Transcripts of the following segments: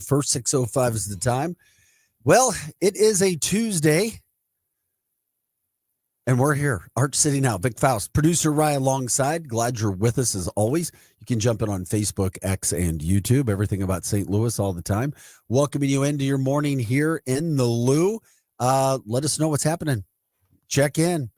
first. 6:05 is the time. Well, it is a Tuesday, and we're here. Arch City Now. Vic Faust, producer Rye alongside. Glad you're with us as always. You can jump in on Facebook, X, and YouTube. Everything about St. Louis all the time. Welcoming you into your morning here in the Lou. Let us know what's happening. Check in.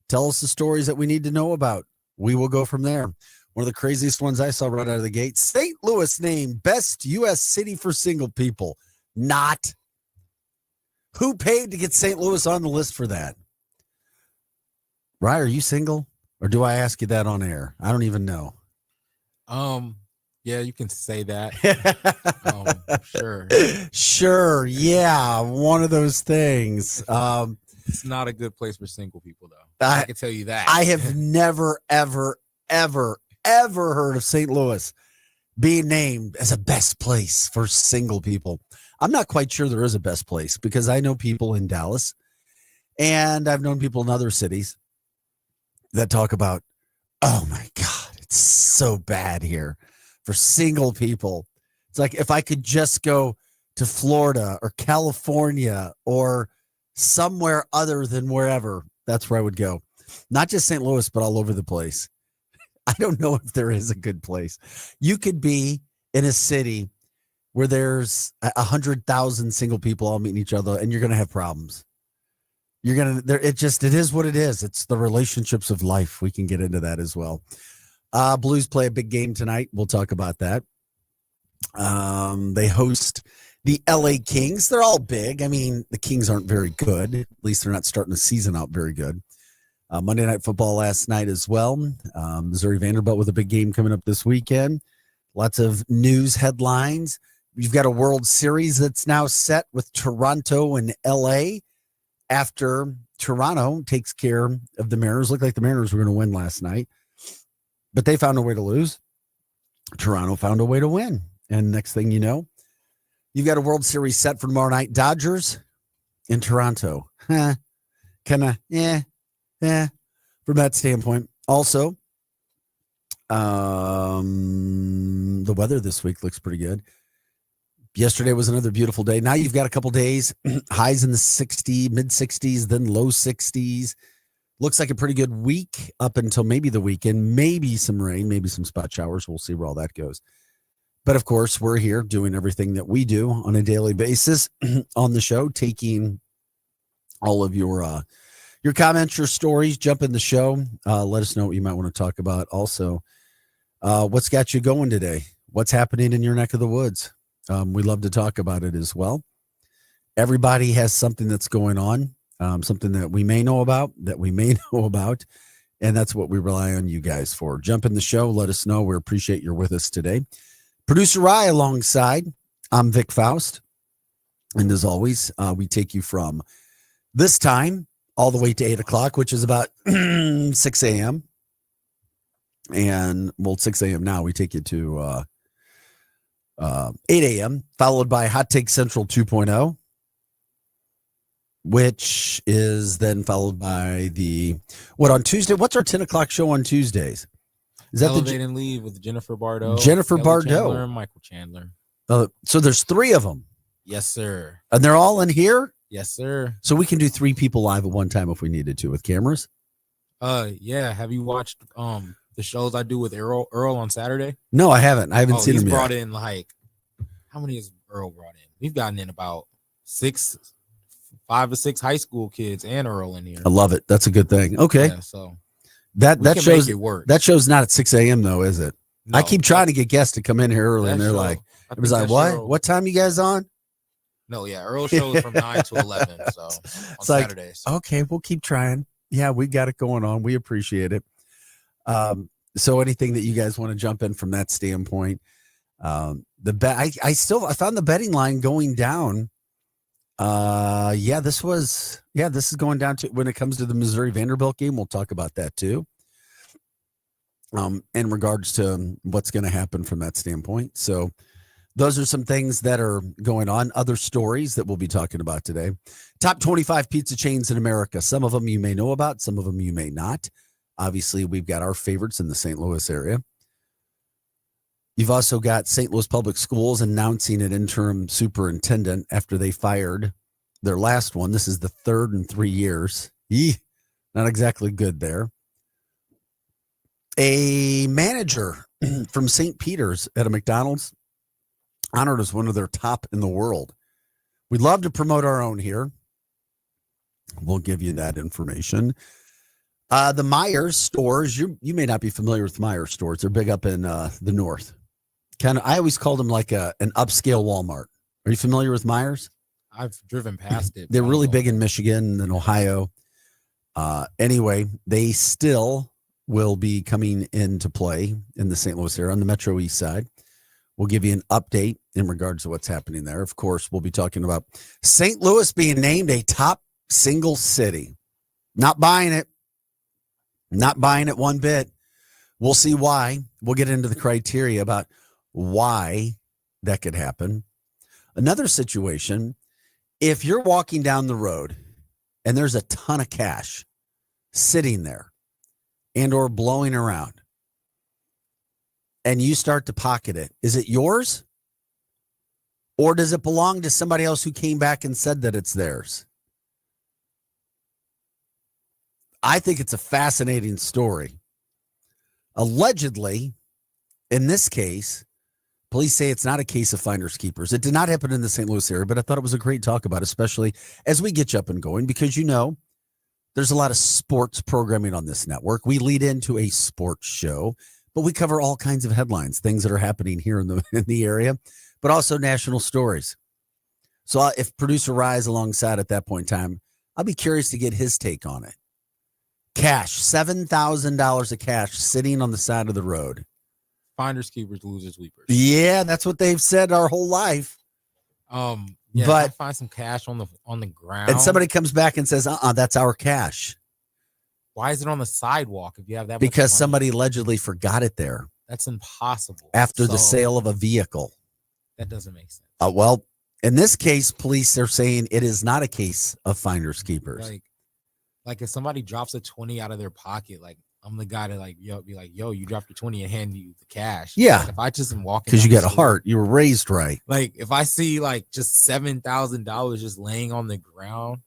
Tell us the stories that we need to know about. We will go from there. One of the craziest ones I saw right out of the gate. St. Louis named best U.S. city for single people. Not. Who paid to get St. Louis on the list for that? Rye, are you single? Or do I ask you that on air? I don't even know. Yeah, you can say that. Sure. Sure. Yeah. One of those things. It's not a good place for single people, though. I can tell you that. I have never, ever heard of St. Louis being named as a best place for single people. I'm not quite sure there is a best place because I know people in Dallas and I've known people in other cities that talk about, oh my God, it's so bad here for single people. It's like if I could just go to Florida or California or somewhere other than wherever, that's where I would go. Not just St. Louis, but all over the place. I don't know if there is a good place. You could be in a city where there's 100,000 single people all meeting each other, and you're going to have problems. It is what it is. It's the relationships of life. We can get into that as well. Blues play a big game tonight. We'll talk about that. They host the LA Kings. They're all big. I mean, the Kings aren't very good. At least they're not starting the season out very good. Monday Night Football last night as well. Missouri Vanderbilt with a big game coming up this weekend. Lots of news headlines. You've got a World Series that's now set with Toronto and LA after Toronto takes care of the Mariners. Looked like the Mariners were going to win last night, but they found a way to lose. Toronto found a way to win. And next thing you know, you've got a World Series set for tomorrow night. Dodgers in Toronto. Kind of, from that standpoint. Also, the weather this week looks pretty good. Yesterday was another beautiful day. Now you've got a couple days, highs in the 60s, mid 60s, then low 60s. Looks like a pretty good week up until maybe the weekend. Maybe some rain, maybe some spot showers. We'll see where all that goes. But, of course, we're here doing everything that we do on a daily basis on the show, taking all of your comments, your stories. Jump in the show. Let us know what you might want to talk about. Also, what's got you going today? What's happening in your neck of the woods? We love to talk about it as well. Everybody has something that's going on, something that we may know about, and that's what we rely on you guys for. Jump in the show. Let us know. We appreciate you're with us today. Producer Rye alongside. I'm Vic Faust. And as always, we take you from this time all the way to 8 o'clock, which is about 6 a.m. And, 6 a.m. now, we take you to 8 a.m., followed by Hot Take Central 2.0, which is then followed by on Tuesday? What's our 10 o'clock show on Tuesdays? Is that Elevate and Leave with Jennifer Bardot? Jennifer Kelly Bardot. Chandler and Michael Chandler. So there's 3 of them. Yes, sir. And they're all in here? Yes, sir. So we can do 3 people live at one time if we needed to with cameras? Yeah. Have you watched the shows I do with Earl on Saturday? No, I haven't. I haven't seen them yet. He's brought in how many has Earl brought in? We've gotten in about 5 or 6 high school kids and Earl in here. I love it. That's a good thing. Okay. Yeah, so that shows it work. That show's not at 6 a.m. though, is it? No, I keep trying to get guests to come in here early, and they're like, "It was like, what? What time you guys on?" No, yeah, Earl shows from 9 to 11. So on Saturdays. Okay, we'll keep trying. Yeah, we got it going on. We appreciate it. So anything that you guys want to jump in from that standpoint, the bet I found the betting line going down. This is going down to when it comes to the Missouri Vanderbilt game. We'll talk about that too. In regards to what's going to happen from that standpoint. So those are some things that are going on. Other stories that we'll be talking about today. Top 25 pizza chains in America. Some of them you may know about. Some of them you may not. Obviously, we've got our favorites in the St. Louis area. You've also got St. Louis Public Schools announcing an interim superintendent after they fired their last one. This is the third in 3 years. Not exactly good there. A manager from St. Peter's at a McDonald's honored as one of their top in the world. We'd love to promote our own here. We'll give you that information. The Myers stores, you may not be familiar with Myers stores. They're big up in the north. I always called them like an upscale Walmart. Are you familiar with Myers? I've driven past it. They're really big in Michigan and Ohio. Anyway, they still will be coming into play in the St. Louis area on the Metro East side. We'll give you an update in regards to what's happening there. Of course, we'll be talking about St. Louis being named a top single city. Not buying it. Not buying it one bit. We'll see why. We'll get into the criteria about why that could happen. Another situation, if you're walking down the road and there's a ton of cash sitting there and or blowing around and you start to pocket it, is it yours? Or does it belong to somebody else who came back and said that it's theirs? I think it's a fascinating story. Allegedly, in this case, police say it's not a case of finders keepers. It did not happen in the St. Louis area, but I thought it was a great talk about, especially as we get you up and going, because there's a lot of sports programming on this network. We lead into a sports show, but we cover all kinds of headlines, things that are happening here in the area, but also national stories. So if producer Rise alongside at that point in time, I'll be curious to get his take on it. Cash, $7,000 of cash sitting on the side of the road. Finders keepers, losers weepers. Yeah, that's what they've said our whole life. Yeah, but I find some cash on the ground, and somebody comes back and says, that's our cash. Why is it on the sidewalk if you have that? Because somebody allegedly forgot it there. That's impossible. After the sale of a vehicle. That doesn't make sense. Well, in this case, police are saying it is not a case of finders keepers. Like if somebody drops a 20 out of their pocket, like I'm the guy to be like, yo, you dropped your 20 and hand you the cash. Yeah. Like if I just am walking, because you got a heart, you were raised right. Like if I see like just $7,000 just laying on the ground,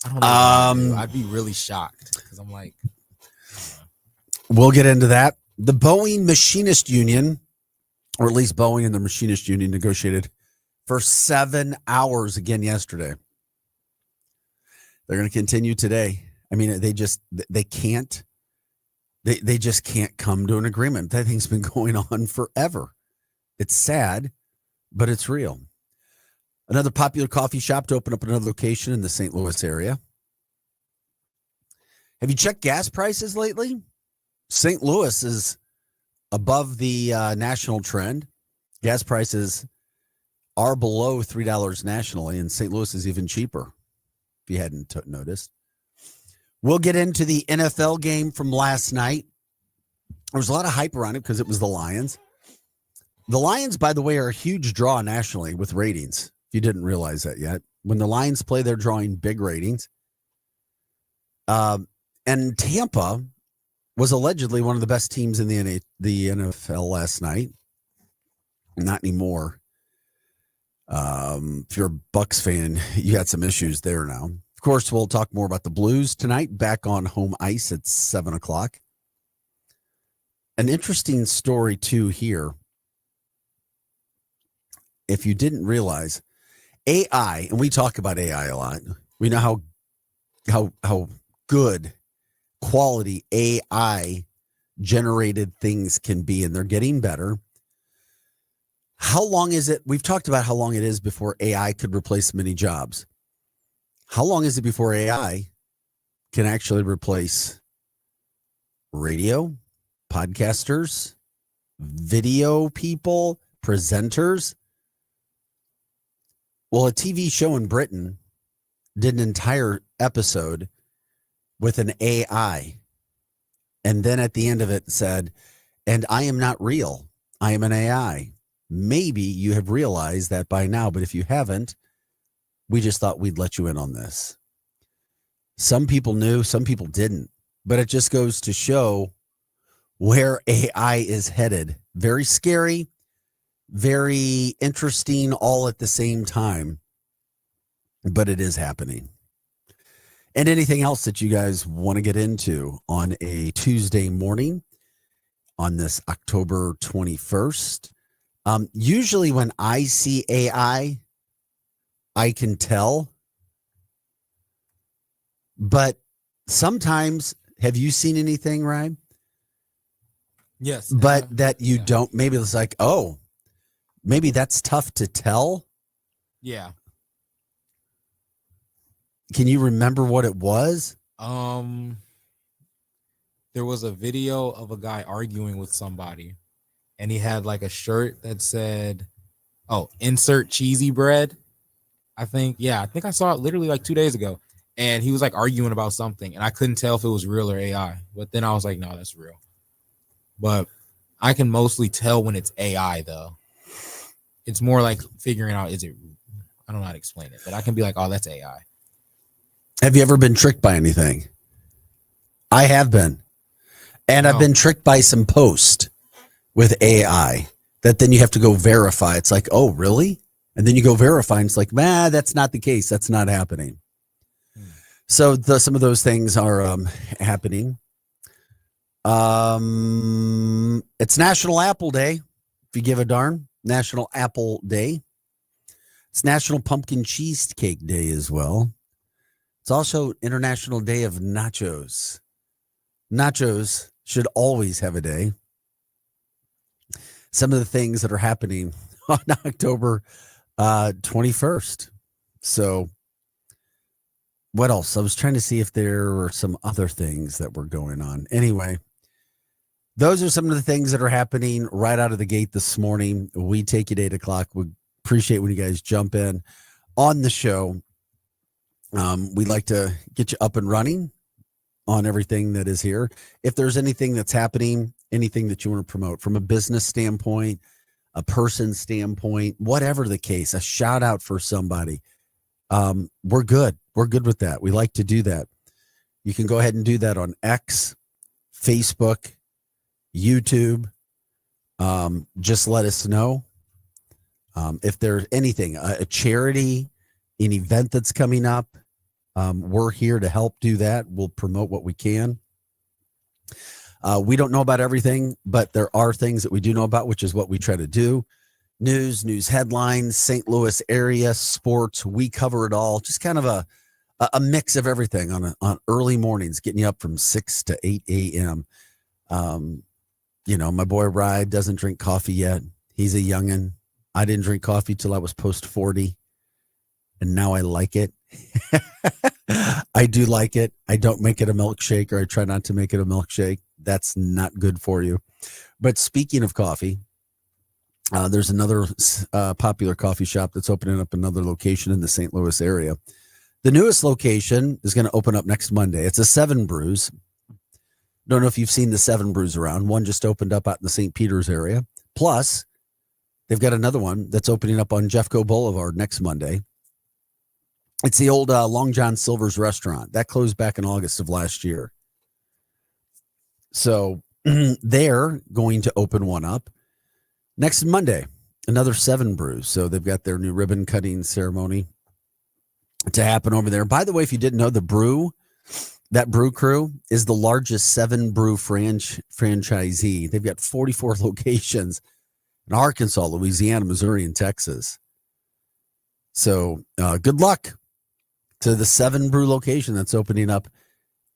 I don't know. I'd be really shocked because I'm like, we'll get into that. The Boeing Machinist Union, or at least Boeing and the Machinist Union, negotiated for 7 hours again yesterday. They're going to continue today. I mean, they just can't come to an agreement. That thing's been going on forever. It's sad, but it's real. Another popular coffee shop to open up another location in the St. Louis area. Have you checked gas prices lately? St. Louis is above the national trend. Gas prices are below $3 nationally, and St. Louis is even cheaper, if you hadn't noticed. We'll get into the NFL game from last night. There was a lot of hype around it because it was the Lions. The Lions, by the way, are a huge draw nationally with ratings. If you didn't realize that yet. When the Lions play, they're drawing big ratings. And Tampa was allegedly one of the best teams in the NFL last night. Not anymore. If you're a Bucs fan, you got some issues there now. Of course, we'll talk more about the Blues tonight, back on home ice at 7:00. An interesting story, too, here. If you didn't realize, AI, and we talk about AI a lot. We know how good quality AI generated things can be, and they're getting better. How long is it? We've talked about how long it is before AI could replace many jobs. How long is it before AI can actually replace radio, podcasters, video people, presenters? Well, a TV show in Britain did an entire episode with an AI. And then at the end of it said, and I am not real. I am an AI. Maybe you have realized that by now, but if you haven't, we just thought we'd let you in on this. Some people knew, some people didn't, but it just goes to show where AI is headed. Very scary, very interesting all at the same time, but it is happening. And anything else that you guys want to get into on a Tuesday morning on this October 21st? Usually when I see AI, I can tell. But sometimes, have you seen anything, Ryan? Yes. But that you yeah. don't, maybe it's like, oh, maybe that's tough to tell. Yeah. Can you remember what it was? There was a video of a guy arguing with somebody, and he had like a shirt that said, "Oh, insert cheesy bread." I think I saw it literally like 2 days ago, and he was like arguing about something, and I couldn't tell if it was real or AI. But then I was like, no, that's real. But I can mostly tell when it's AI though. It's more like figuring out, is it? I don't know how to explain it, but I can be like, oh, that's AI. Have you ever been tricked by anything? I have been. And I've been tricked by some post with AI that then you have to go verify. It's like, oh, really? And then you go verify and it's like, man, that's not the case. That's not happening. So some of those things are happening. It's National Apple Day, if you give a darn. National Apple Day. It's National Pumpkin Cheesecake Day as well. It's also International Day of Nachos. Nachos should always have a day. Some of the things that are happening on October 21st. So what else? I was trying to see if there were some other things that were going on. Anyway, those are some of the things that are happening right out of the gate this morning. We take it 8 o'clock. We appreciate when you guys jump in on the show. We'd like to get you up and running on everything that is here. If there's anything that's happening, anything that you want to promote from a business standpoint, a person standpoint, whatever the case, a shout out for somebody, we're good. We're good with that. We like to do that. You can go ahead and do that on X, Facebook, YouTube. Just let us know. If there's anything, a charity, an event that's coming up, we're here to help do that. We'll promote what we can. We don't know about everything, but there are things that we do know about, which is what we try to do. News headlines, St. Louis area, sports. We cover it all. Just kind of a mix of everything on early mornings, getting you up from 6 to 8 a.m. My boy Ride doesn't drink coffee yet. He's a youngin'. I didn't drink coffee till I was post 40, and now I like it. I do like it. I don't make it a milkshake, or I try not to make it a milkshake. That's not good for you. But speaking of coffee, there's another popular coffee shop that's opening up another location in the St. Louis area. The newest location is going to open up next Monday. It's a 7 Brews. Don't know if you've seen the 7 Brews around. One just opened up out in the St. Peter's area. Plus, they've got another one that's opening up on Jeffco Boulevard next Monday. It's the old Long John Silver's restaurant. That closed back in August of last year. So they're going to open one up next Monday, another 7 Brews. So they've got their new ribbon cutting ceremony to happen over there. By the way, if you didn't know, that brew crew is the largest 7 Brew franchisee. They've got 44 locations in Arkansas, Louisiana, Missouri, and Texas. So good luck to the 7 Brew location that's opening up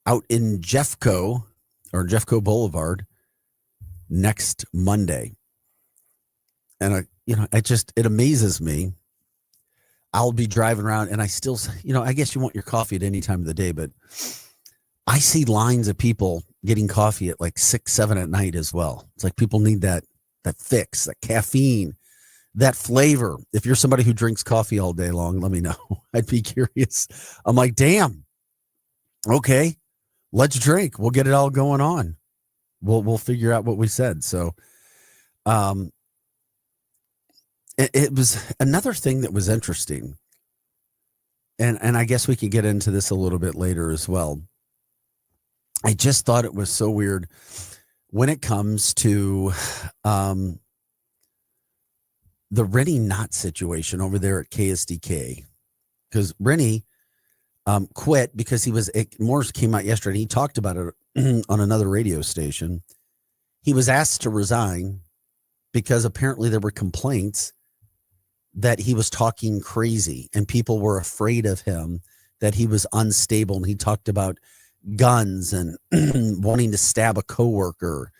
out in Jeffco Boulevard next Monday. And it amazes me. I'll be driving around and I still, I guess you want your coffee at any time of the day, but I see lines of people getting coffee at like 6, 7 at night as well. It's like people need that fix, that caffeine, that flavor. If you're somebody who drinks coffee all day long, let me know. I'd be curious. I'm like, damn. Okay, let's drink. We'll get it all going on. We'll figure out what we said. So, it was another thing that was interesting, and I guess we could get into this a little bit later as well. I just thought it was so weird when it comes to the Rennie Knott situation over there at KSDK, because Rennie quit because Morris came out yesterday. He talked about it on another radio station. He was asked to resign because apparently there were complaints that he was talking crazy and people were afraid of him, that he was unstable. And he talked about guns and wanting to stab a coworker.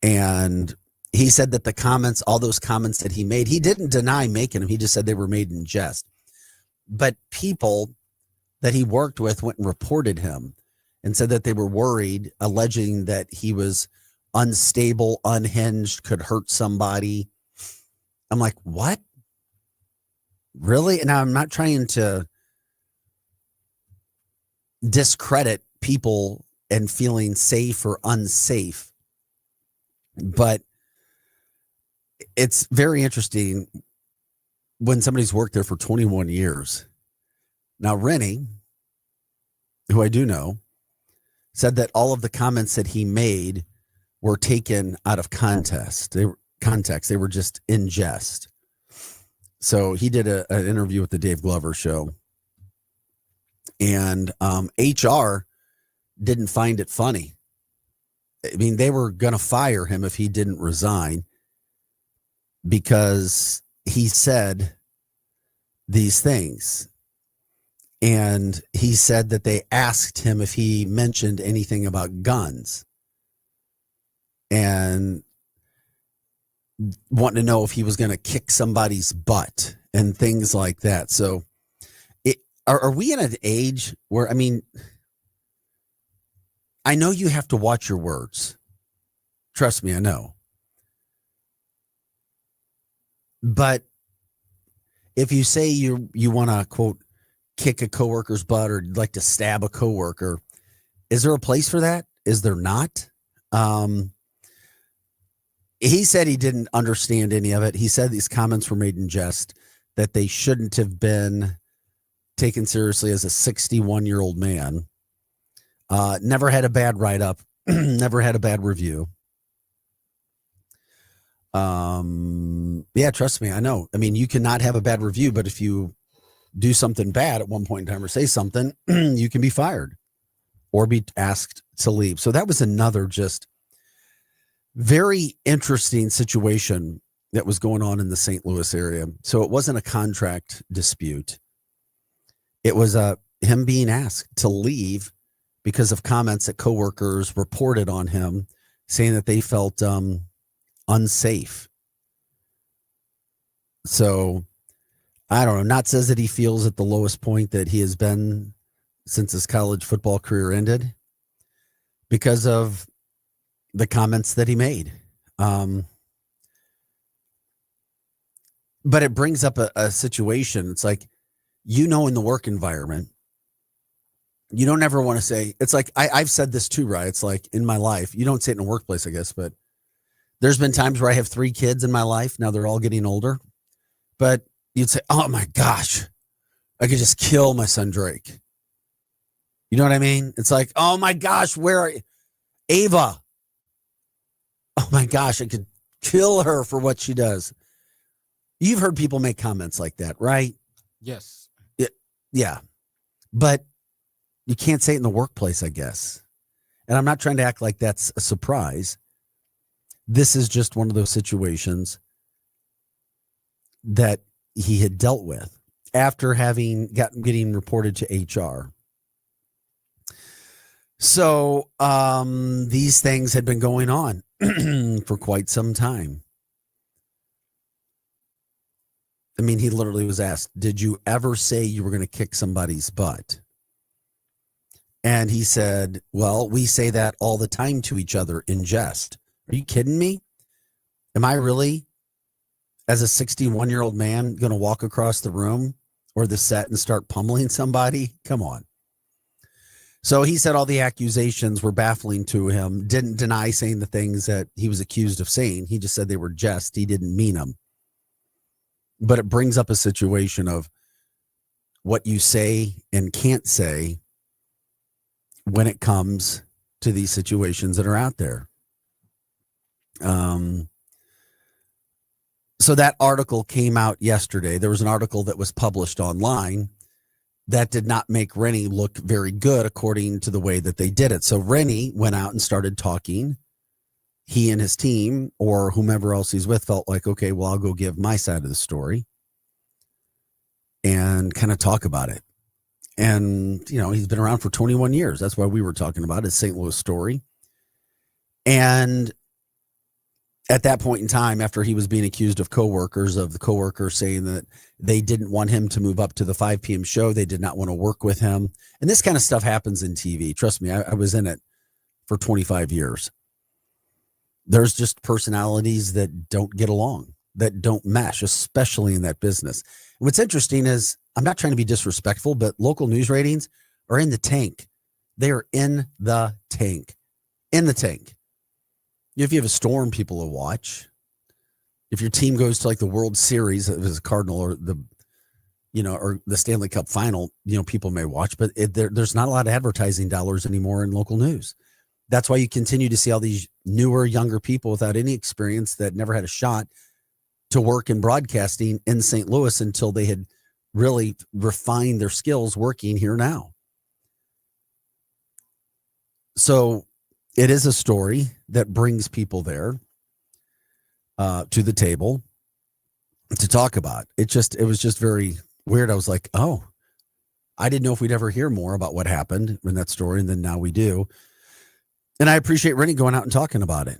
And he said that all those comments that he made, he didn't deny making them. He just said they were made in jest. But people that he worked with went and reported him and said that they were worried, alleging that he was unstable, unhinged, could hurt somebody. I'm like, what? Really? And I'm not trying to discredit people and feeling safe or unsafe, but it's very interesting when somebody's worked there for 21 years. Now, Rennie, who I do know, said that all of the comments that he made were taken out of context. They were just in jest. So he did an interview with the Dave Glover show, and HR didn't find it funny. I mean, they were going to fire him if he didn't resign because he said these things. And he said that they asked him if he mentioned anything about guns and wanting to know if he was going to kick somebody's butt and things like that. So are we in an age where, I mean, I know you have to watch your words. Trust me, I know. But if you say you want to, quote, kick a coworker's butt or like to stab a coworker, is there a place for that? Is there not? He said he didn't understand any of it. He said these comments were made in jest, that they shouldn't have been taken seriously as a 61-year-old man. Never had a bad write-up, never had a bad review. Yeah, trust me, I know. I mean, you cannot have a bad review, but if you do something bad at one point in time or say something, you can be fired or be asked to leave. So that was another just very interesting situation that was going on in the St. Louis area. So it wasn't a contract dispute. It was him being asked to leave because of comments that coworkers reported on him, saying that they felt unsafe. So I don't know. Knott says that he feels at the lowest point that he has been since his college football career ended because of the comments that he made. But it brings up a situation. It's like, in the work environment, you don't ever want to say, it's like, I've said this too, right? It's like in my life, you don't say it in a workplace, I guess, but there's been times where I have 3 kids in my life. Now they're all getting older, but you'd say, oh my gosh, I could just kill my son, Drake. You know what I mean? It's like, oh my gosh, where are you? Ava. Oh my gosh, I could kill her for what she does. You've heard people make comments like that, right? Yes. Yeah. But you can't say it in the workplace, I guess. And I'm not trying to act like that's a surprise. This is just one of those situations that he had dealt with after getting reported to HR. So these things had been going on for quite some time. I mean, he literally was asked, did you ever say you were going to kick somebody's butt? And he said, well, we say that all the time to each other in jest. Are you kidding me? Am I really, as a 61-year-old man, going to walk across the room or the set and start pummeling somebody? Come on. So he said all the accusations were baffling to him, didn't deny saying the things that he was accused of saying. He just said they were jest. He didn't mean them. But it brings up a situation of what you say and can't say when it comes to these situations that are out there. So that article came out yesterday. There was an article that was published online that did not make Rennie look very good according to the way that they did it. So Rennie went out and started talking. He and his team or whomever else he's with felt like, okay, well, I'll go give my side of the story and kind of talk about it. And, he's been around for 21 years. That's why we were talking about his St. Louis story. And at that point in time, after he was being accused of the coworkers saying that they didn't want him to move up to the 5 p.m. show. They did not want to work with him. And this kind of stuff happens in TV. Trust me, I was in it for 25 years. There's just personalities that don't get along, that don't mesh, especially in that business. And what's interesting is, I'm not trying to be disrespectful, but local news ratings are in the tank. They are in the tank. In the tank. If you have a storm, people will watch. If your team goes to like the World Series as a Cardinal or or the Stanley Cup final, people may watch, but there's not a lot of advertising dollars anymore in local news. That's why you continue to see all these newer, younger people without any experience that never had a shot to work in broadcasting in St. Louis until they had really refined their skills working here now. So it is a story that brings people there to the table to talk about. It was just very weird. I was like, oh, I didn't know if we'd ever hear more about what happened in that story. And then now we do. And I appreciate Rennie going out and talking about it.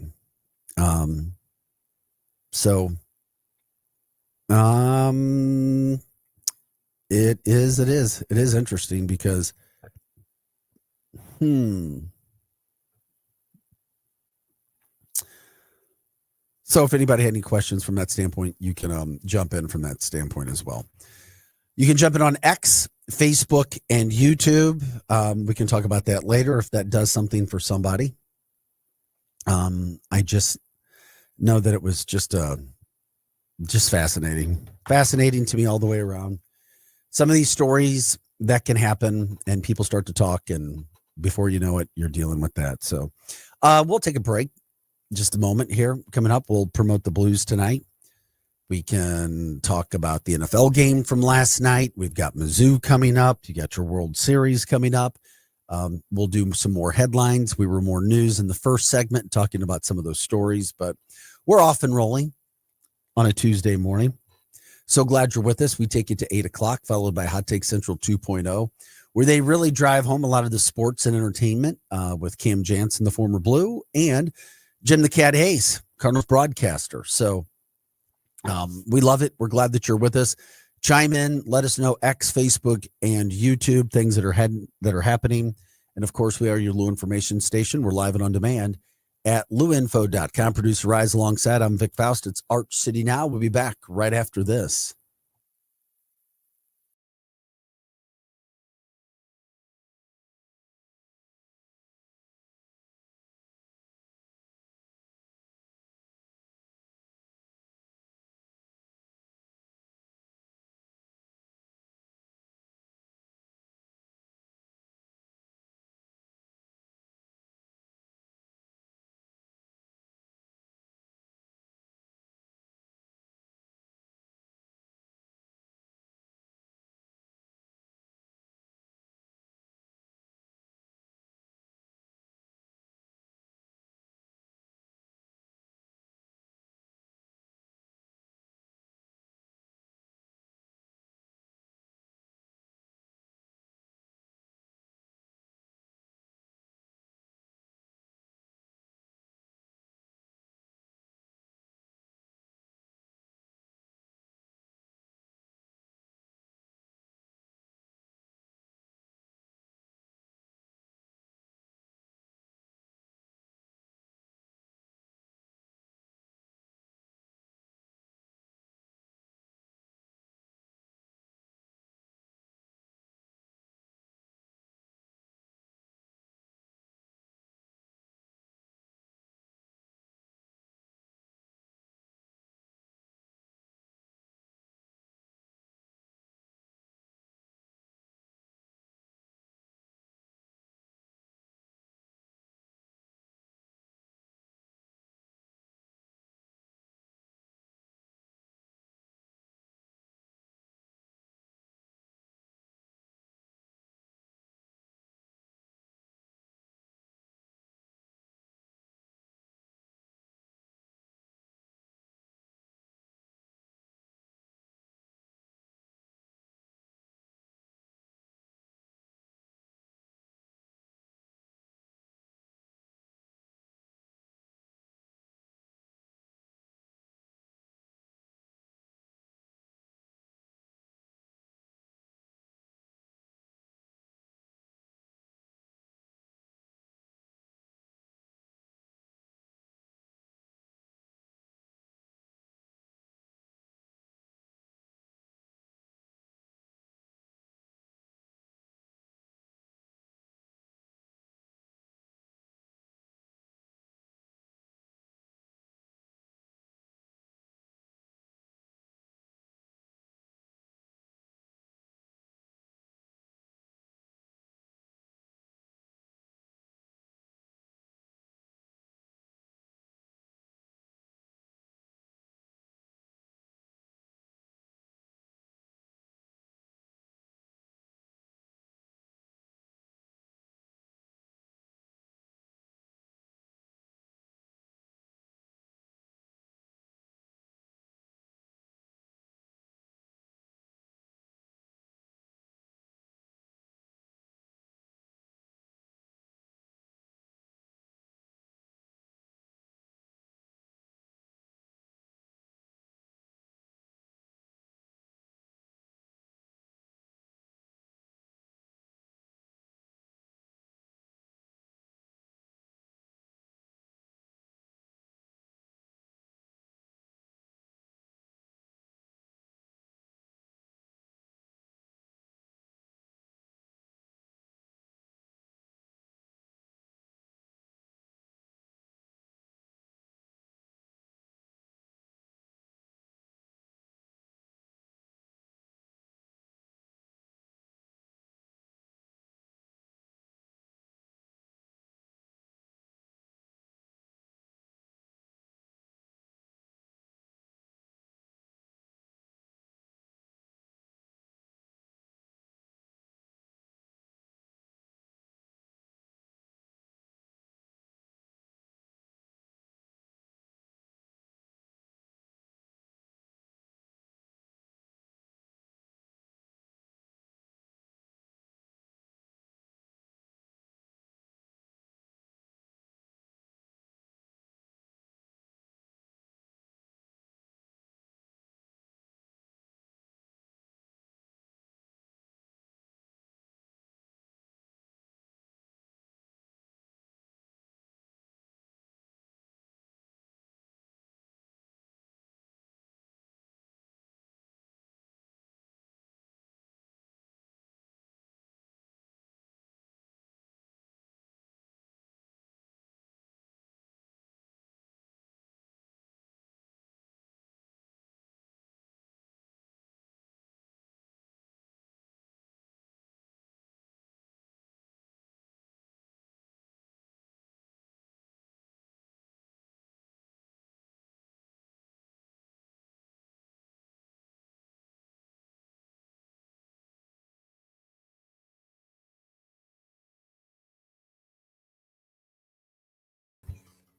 It is interesting because, So if anybody had any questions from that standpoint, you can jump in from that standpoint as well. You can jump in on X, Facebook, and YouTube. We can talk about that later if that does something for somebody. I just know that it was just fascinating. Fascinating to me all the way around. Some of these stories that can happen and people start to talk, and before you know it, you're dealing with that. So we'll take a break. Just a moment here. Coming up, we'll promote the Blues tonight. We can talk about the NFL game from last night. We've got Mizzou coming up. You got your World Series coming up. We'll do some more headlines. We were more news in the first segment, talking about some of those stories, but we're off and rolling on a Tuesday morning. So glad you're with us. We take you to 8 o'clock, followed by Hot Take Central 2.0, where they really drive home a lot of the sports and entertainment with Cam Jansen, the former Blue, and Jim the Cat Hayes, Cardinals broadcaster. So we love it. We're glad that you're with us. Chime in, let us know, X, Facebook, and YouTube, things that are happening. And of course, we are your Lou Information Station. We're live and on demand at louinfo.com. Producer Rise alongside. I'm Vic Faust. It's Arch City Now. We'll be back right after this.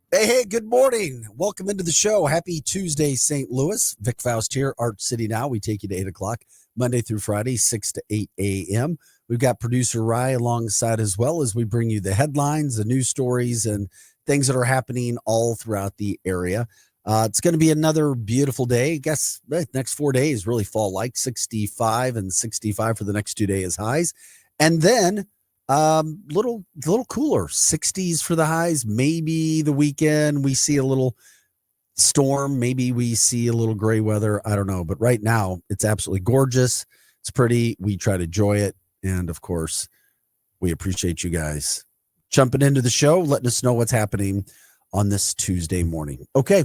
Hey, good morning. Welcome into the show. Happy Tuesday, St. Louis. Vic Faust here, Art City Now. We take you to 8 o'clock, Monday through Friday, 6 to 8 a.m. We've got producer Rye alongside as well as we bring you the headlines, the news stories, and things that are happening all throughout the area. It's going to be another beautiful day. I guess next 4 days really fall like 65 and 65 for the next 2 days highs. And then little cooler, 60s for the highs. Maybe the weekend we see a little storm. Maybe we see a little gray weather. I don't know. But right now it's absolutely gorgeous. It's pretty. We try to enjoy it. And of course, we appreciate you guys jumping into the show, letting us know what's happening on this Tuesday morning. Okay.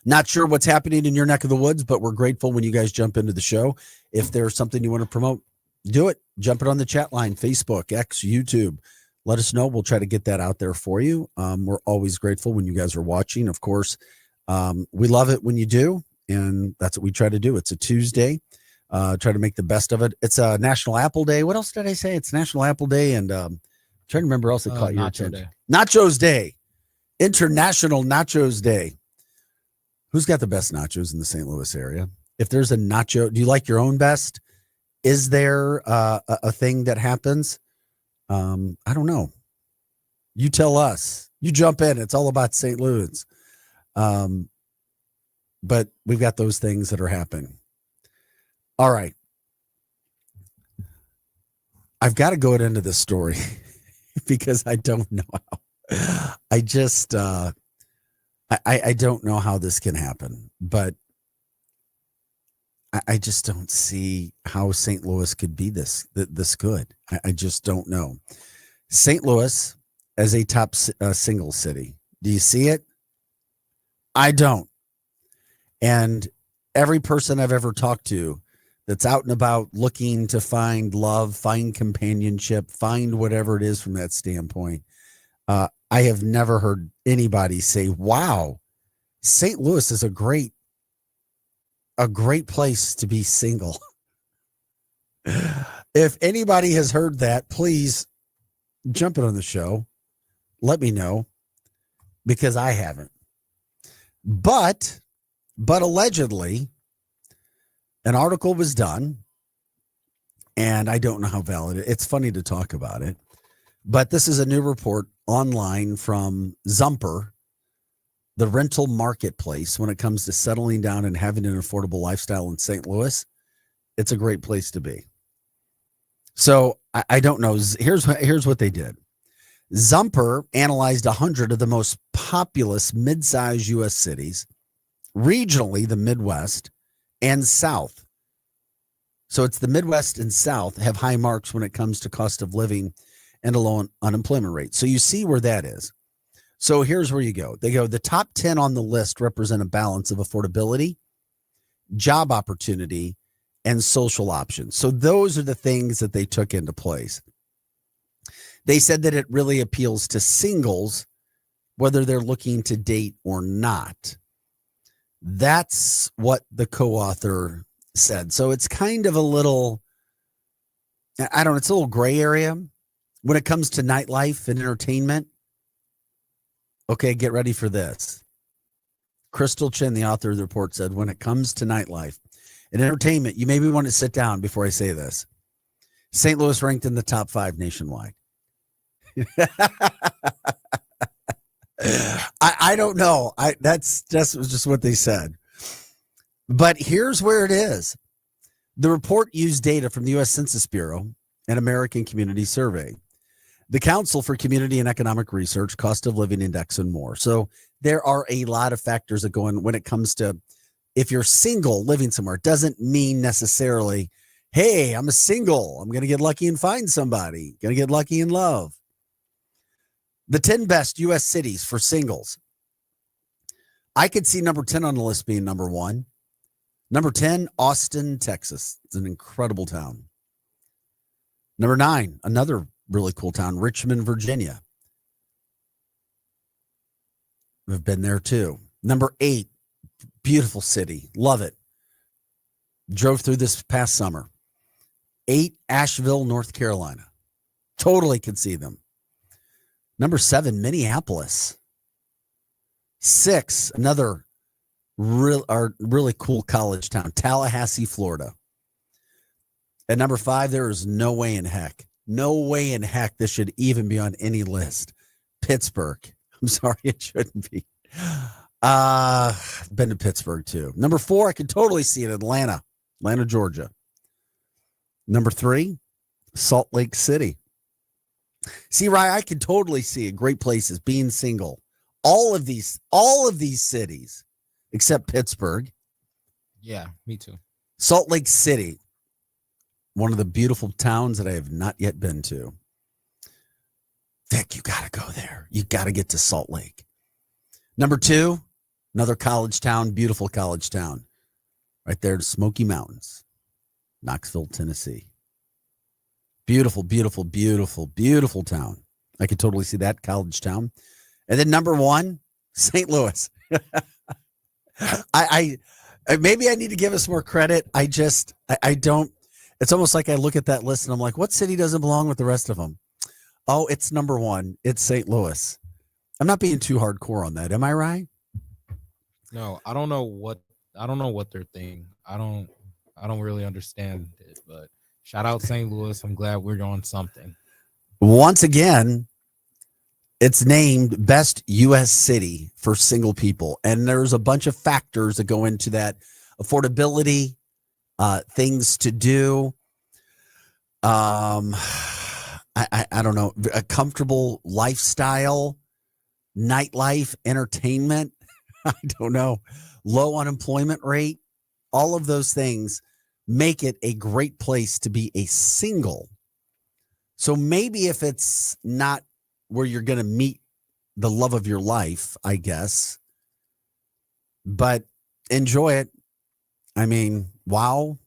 Not sure what's happening in your neck of the woods, but we're grateful when you guys jump into the show. If there's something you want to promote, do it. Jump it on the chat line, Facebook, X, YouTube. Let us know. We'll try to get that out there for you. We're always grateful when you guys are watching. Of course, we love it when you do, and that's what we try to do. It's a Tuesday. Try to make the best of it. It's a National Apple Day. What else did I say? It's National Apple Day, and trying to remember else that caught your attention. Day. Nachos Day. International Nachos Day. Who's got the best nachos in the St. Louis area? If there's a nacho, do you like your own best? Is there a thing that happens? I don't know. You tell us. You jump in. It's all about St. Louis. But we've got those things that are happening. All right. I've got to go into this story because I don't know how. I just I don't know how this can happen, but I just don't see how St. Louis could be this good. I just don't know. St. Louis as a top single city. Do you see it? I don't. And every person I've ever talked to that's out and about looking to find love, find companionship, find whatever it is from that standpoint, I have never heard anybody say, wow, St. Louis is a great place to be single. If anybody has heard that, please jump in on the show. Let me know, because I haven't. But allegedly, an article was done, and I don't know how valid it is. It's funny to talk about it, but this is a new report online from Zumper, the rental marketplace. When it comes to settling down and having an affordable lifestyle in St. Louis, it's a great place to be. So I don't know. Here's what they did. Zumper analyzed 100 of the most populous mid-sized U.S. cities, regionally the Midwest and South. So it's the Midwest and South have high marks when it comes to cost of living and a low unemployment rate. So you see where that is. So here's where you go. They go, the top 10 on the list represent a balance of affordability, job opportunity, and social options. So those are the things that they took into place. They said that it really appeals to singles, whether they're looking to date or not. That's what the co-author said. So it's kind of a little, I don't know, it's a little gray area when it comes to nightlife and entertainment. Okay, get ready for this. Crystal Chin, the author of the report, said, when it comes to nightlife and entertainment, you maybe want to sit down before I say this. St. Louis ranked in the top 5 nationwide. I don't know. That's just what they said. But here's where it is. The report used data from the U.S. Census Bureau and American Community Survey, the Council for Community and Economic Research, Cost of Living Index, and more. So there are a lot of factors that go in when it comes to, if you're single living somewhere, it doesn't mean necessarily, hey, I'm a single, I'm going to get lucky and find somebody, going to get lucky in love. The 10 best U.S. cities for singles. I could see number 10 on the list being number 1. Number 10, Austin, Texas. It's an incredible town. Number 9, another really cool town, Richmond, Virginia. We've been there too. Number 8, beautiful city. Love it. Drove through this past summer. 8, Asheville, North Carolina. Totally could see them. Number 7, Minneapolis. 6, another really cool college town, Tallahassee, Florida. At number 5, there is no way in heck this should even be on any list. Pittsburgh. I'm sorry, it shouldn't be. Been to Pittsburgh too. Number 4, I can totally see it. Atlanta, Georgia. Number 3, Salt Lake City. See, Ryan, I can totally see it. Great places, being single. All of these cities, except Pittsburgh. Yeah, me too. Salt Lake City, one of the beautiful towns that I have not yet been to. Vic, you got to go there. You got to get to Salt Lake. Number 2, another college town, beautiful college town. Right there, the Smoky Mountains, Knoxville, Tennessee. Beautiful, beautiful, beautiful, beautiful town. I could totally see that college town. And then number 1, St. Louis. I maybe I need to give us more credit. I don't. It's almost like I look at that list and I'm like, what city doesn't belong with the rest of them? Oh, it's number 1. It's St. Louis. I'm not being too hardcore on that. Am I right? No, I don't know what they're thinking. I don't really understand it, but shout out St. Louis. I'm glad we're doing something. Once again, it's named best U.S. city for single people. And there's a bunch of factors that go into that. Affordability, things to do. I don't know, a comfortable lifestyle, nightlife, entertainment. I don't know, low unemployment rate. All of those things make it a great place to be a single. So maybe if it's not where you're going to meet the love of your life, I guess, but enjoy it. I mean, wow.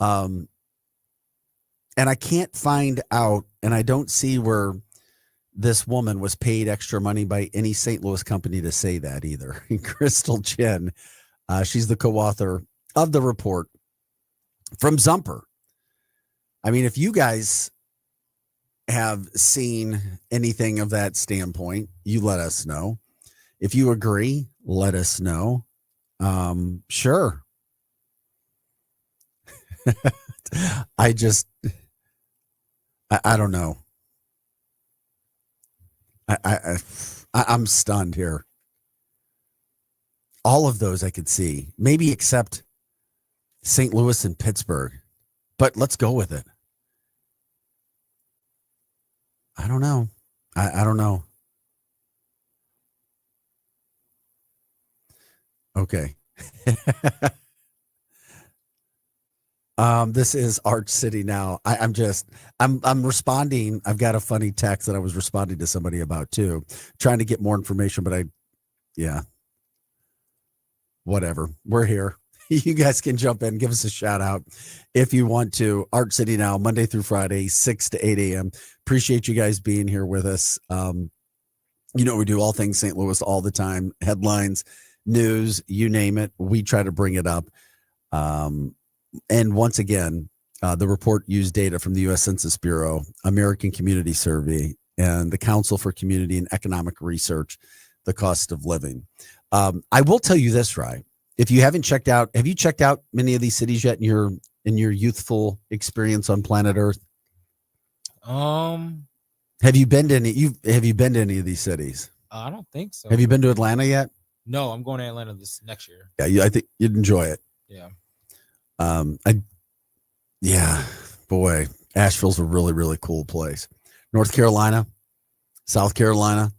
And I can't find out, and I don't see where this woman was paid extra money by any St. Louis company to say that either. Crystal Chin, she's the co-author of the report from Zumper. I mean, if you guys have seen anything of that standpoint, you let us know. If you agree, let us know. Sure. I don't know. I'm stunned here. All of those I could see, maybe except St. Louis and Pittsburgh, but let's go with it. I don't know. I don't know. Okay. This is Arch City now. I'm responding. I've got a funny text that I was responding to somebody about too, trying to get more information, but whatever. We're here. You guys can jump in, give us a shout out if you want to. Arch City now, Monday through Friday, 6 to 8 a.m. Appreciate you guys being here with us. We do all things St. Louis all the time. Headlines, news, you name it. We try to bring it up. And once again, the report used data from the U.S. Census Bureau, American Community Survey, and the Council for Community and Economic Research, the cost of living. I will tell you this, right? If you haven't checked out, have you checked out many of these cities yet in your youthful experience on planet Earth? Have you been to any? Have you been to any of these cities? I don't think so. Have you been to Atlanta yet? No, I'm going to Atlanta this next year. Yeah, I think you'd enjoy it. Yeah. Boy, Asheville's a really, really cool place. North Carolina, South Carolina,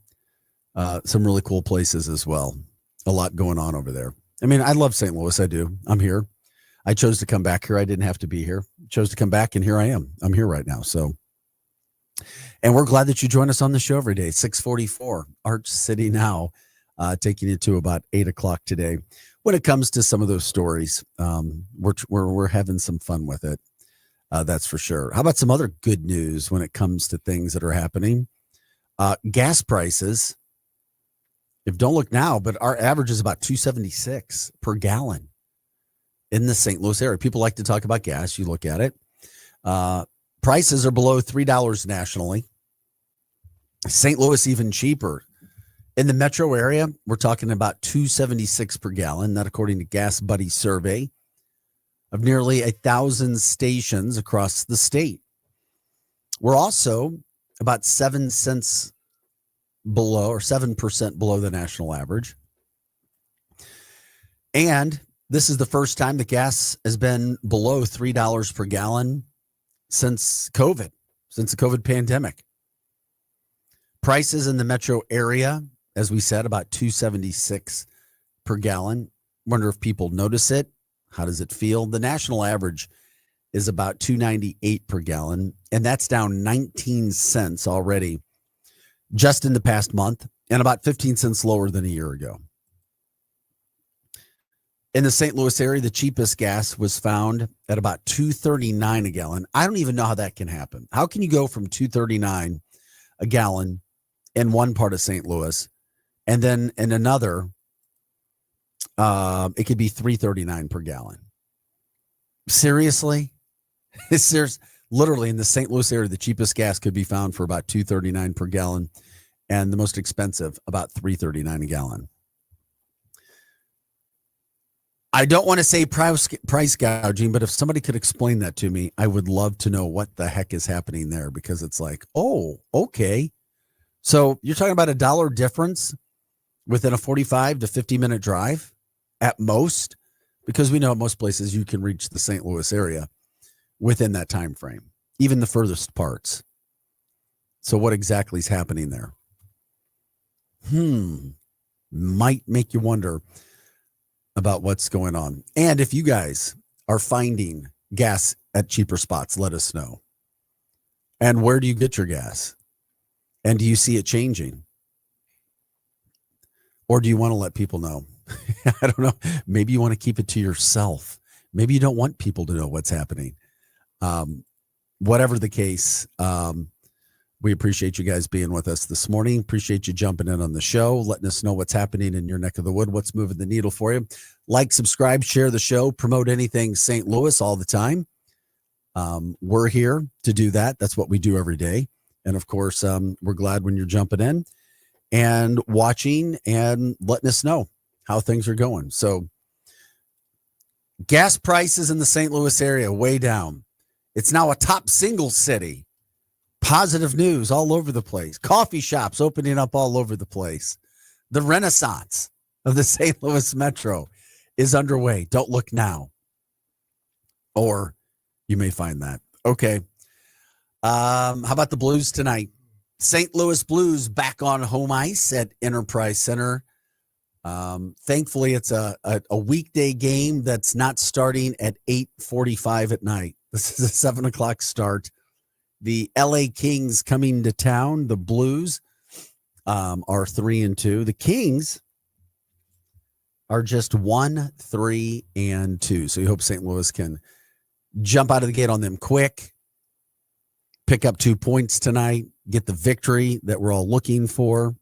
some really cool places as well. A lot going on over there. I mean, I love St. Louis. I do. I'm here. I chose to come back here. I didn't have to be here. Chose to come back, and here I am. I'm here right now. So, and we're glad that you join us on the show every day. 644 Arch City now, taking you to about 8 o'clock today. When it comes to some of those stories, we're having some fun with it. That's for sure. How about some other good news when it comes to things that are happening? Gas prices. If don't look now, but our average is about $2.76 per gallon in the St. Louis area. People like to talk about gas. You look at it. Prices are below $3 nationally. St. Louis even cheaper. In the metro area, we're talking about $2.76 per gallon, that according to Gas Buddy survey of nearly 1,000 stations across the state. We're also about 7 cents below, or 7% below the national average. And this is the first time that gas has been below $3 per gallon since the COVID pandemic. Prices in the metro area, as we said, about $2.76 per gallon. Wonder if people notice it. How does it feel? The national average is about $2.98 per gallon, and that's down 19 cents already just in the past month, and about 15 cents lower than a year ago. In the St. Louis area, the cheapest gas was found at about $2.39 a gallon. I don't even know how that can happen. How can you go from $2.39 a gallon in one part of St. Louis, and then in another, it could be $3.39 per gallon? Seriously? There's literally in the St. Louis area, the cheapest gas could be found for about $2.39 per gallon, and the most expensive about $3.39 a gallon. I don't want to say price gouging, but if somebody could explain that to me, I would love to know what the heck is happening there, because it's like, oh, okay. So you're talking about $1 difference within a 45 to 50-minute drive at most, because we know at most places you can reach the St. Louis area within that time frame, even the furthest parts. So what exactly is happening there? Might make you wonder about what's going on. And if you guys are finding gas at cheaper spots, let us know. And where do you get your gas? And do you see it changing? Or do you want to let people know? I don't know. Maybe you want to keep it to yourself. Maybe you don't want people to know what's happening. Whatever the case, we appreciate you guys being with us this morning. Appreciate you jumping in on the show, letting us know what's happening in your neck of the wood, what's moving the needle for you. Like, subscribe, share the show, promote anything St. Louis all the time. We're here to do that. That's what we do every day. And of course, we're glad when you're jumping in and watching and letting us know how things are going. So gas prices in the St. Louis area way down. It's now a top single city. Positive news all over the place. Coffee shops opening up all over the place. The renaissance of the St. Louis Metro is underway. Don't look now, or you may find that. Okay. How about the Blues tonight? St. Louis Blues back on home ice at Enterprise Center. Thankfully, it's a weekday game that's not starting at 8:45 at night. This is a 7 o'clock start. The LA Kings coming to town. The Blues are 3-2. The Kings are just 1-3-2. So you hope St. Louis can jump out of the gate on them quick, pick up 2 points tonight, get the victory that we're all looking for.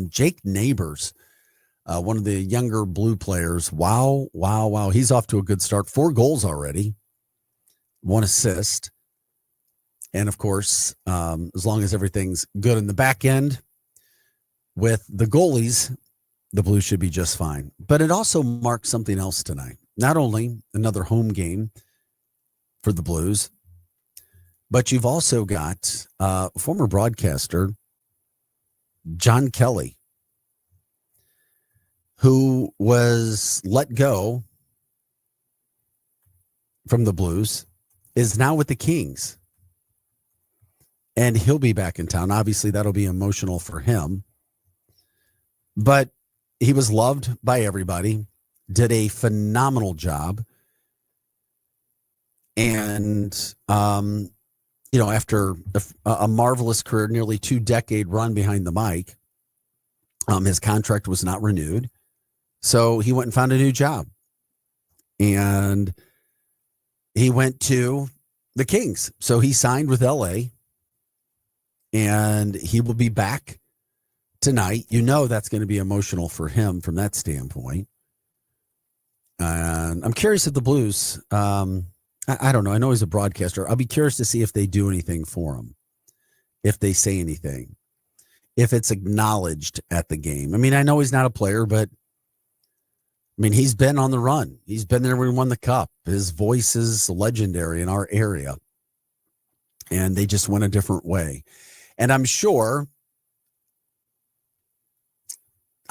Jake Neighbors, one of the younger Blue players. Wow. He's off to a good start. 4 goals already, 1 assist. And of course, as long as everything's good in the back end with the goalies, the Blues should be just fine. But it also marks something else tonight. Not only another home game for the Blues, but you've also got former broadcaster John Kelly, who was let go from the Blues, is now with the Kings. And he'll be back in town. Obviously, that'll be emotional for him. But he was loved by everybody, did a phenomenal job. And, after a marvelous career, nearly 2-decade run behind the mic, his contract was not renewed. So he went and found a new job. And he went to the Kings. So he signed with LA. And he will be back tonight. That's going to be emotional for him from that standpoint. And I'm curious if the Blues, I don't know. I know he's a broadcaster. I'll be curious to see if they do anything for him, if they say anything. if it's acknowledged at the game. I mean, I know he's not a player, but I mean, he's been on the run. He's been there when he won the cup. His voice is legendary in our area. And they just went a different way. And I'm sure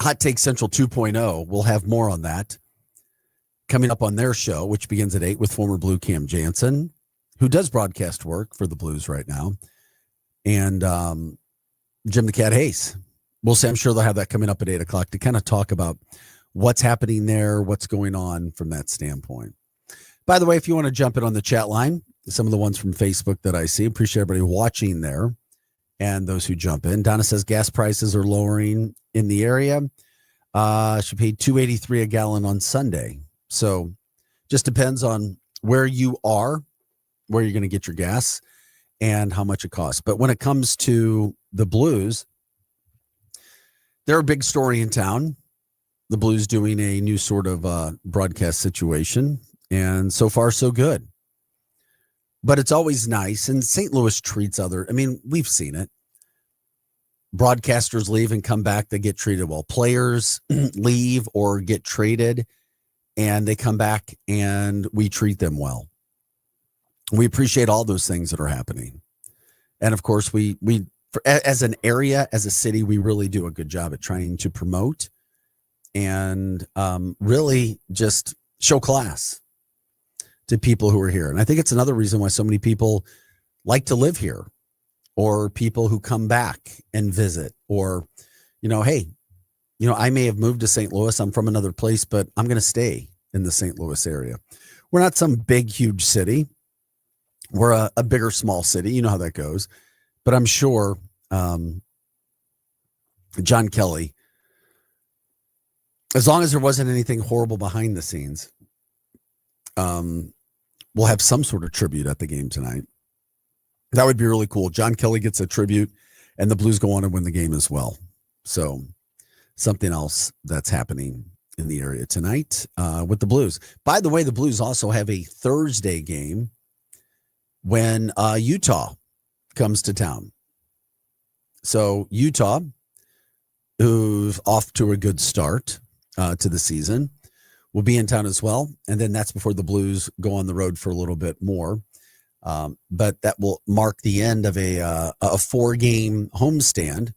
Hot Take Central 2.0 will have more on that coming up on their show, which begins at 8 with former Blue Cam Jansen, who does broadcast work for the Blues right now, and Jim the Cat Hayes. We'll see. I'm sure they'll have that coming up at 8 o'clock to kind of talk about what's happening there, what's going on from that standpoint. By the way, if you want to jump in on the chat line, some of the ones from Facebook that I see, appreciate everybody watching there and those who jump in. Donna says gas prices are lowering in the area. She paid $2.83 a gallon on Sunday. So just depends on where you are, where you're going to get your gas, and how much it costs. But when it comes to the Blues, they're a big story in town. The Blues doing a new sort of broadcast situation, and so far so good. But it's always nice, and St. Louis treats we've seen it. Broadcasters leave and come back, they get treated well. Players leave or get traded, and they come back, and we treat them well. We appreciate all those things that are happening. And, of course, we as an area, as a city, we really do a good job at trying to promote and really just show class to people who are here. And I think it's another reason why so many people like to live here, or people who come back and visit, or, hey, I may have moved to St. Louis. I'm from another place, but I'm going to stay in the St. Louis area. We're not some big, huge city. We're a bigger, small city. You know how that goes. But I'm sure John Kelly, as long as there wasn't anything horrible behind the scenes, we'll have some sort of tribute at the game tonight. That would be really cool. John Kelly gets a tribute, and the Blues go on and win the game as well. So something else that's happening in the area tonight with the Blues. By the way, the Blues also have a Thursday game when Utah comes to town. So Utah, who's off to a good start to the season, will be in town as well. And then that's before the Blues go on the road for a little bit more. But that will mark the end of a 4-game homestand.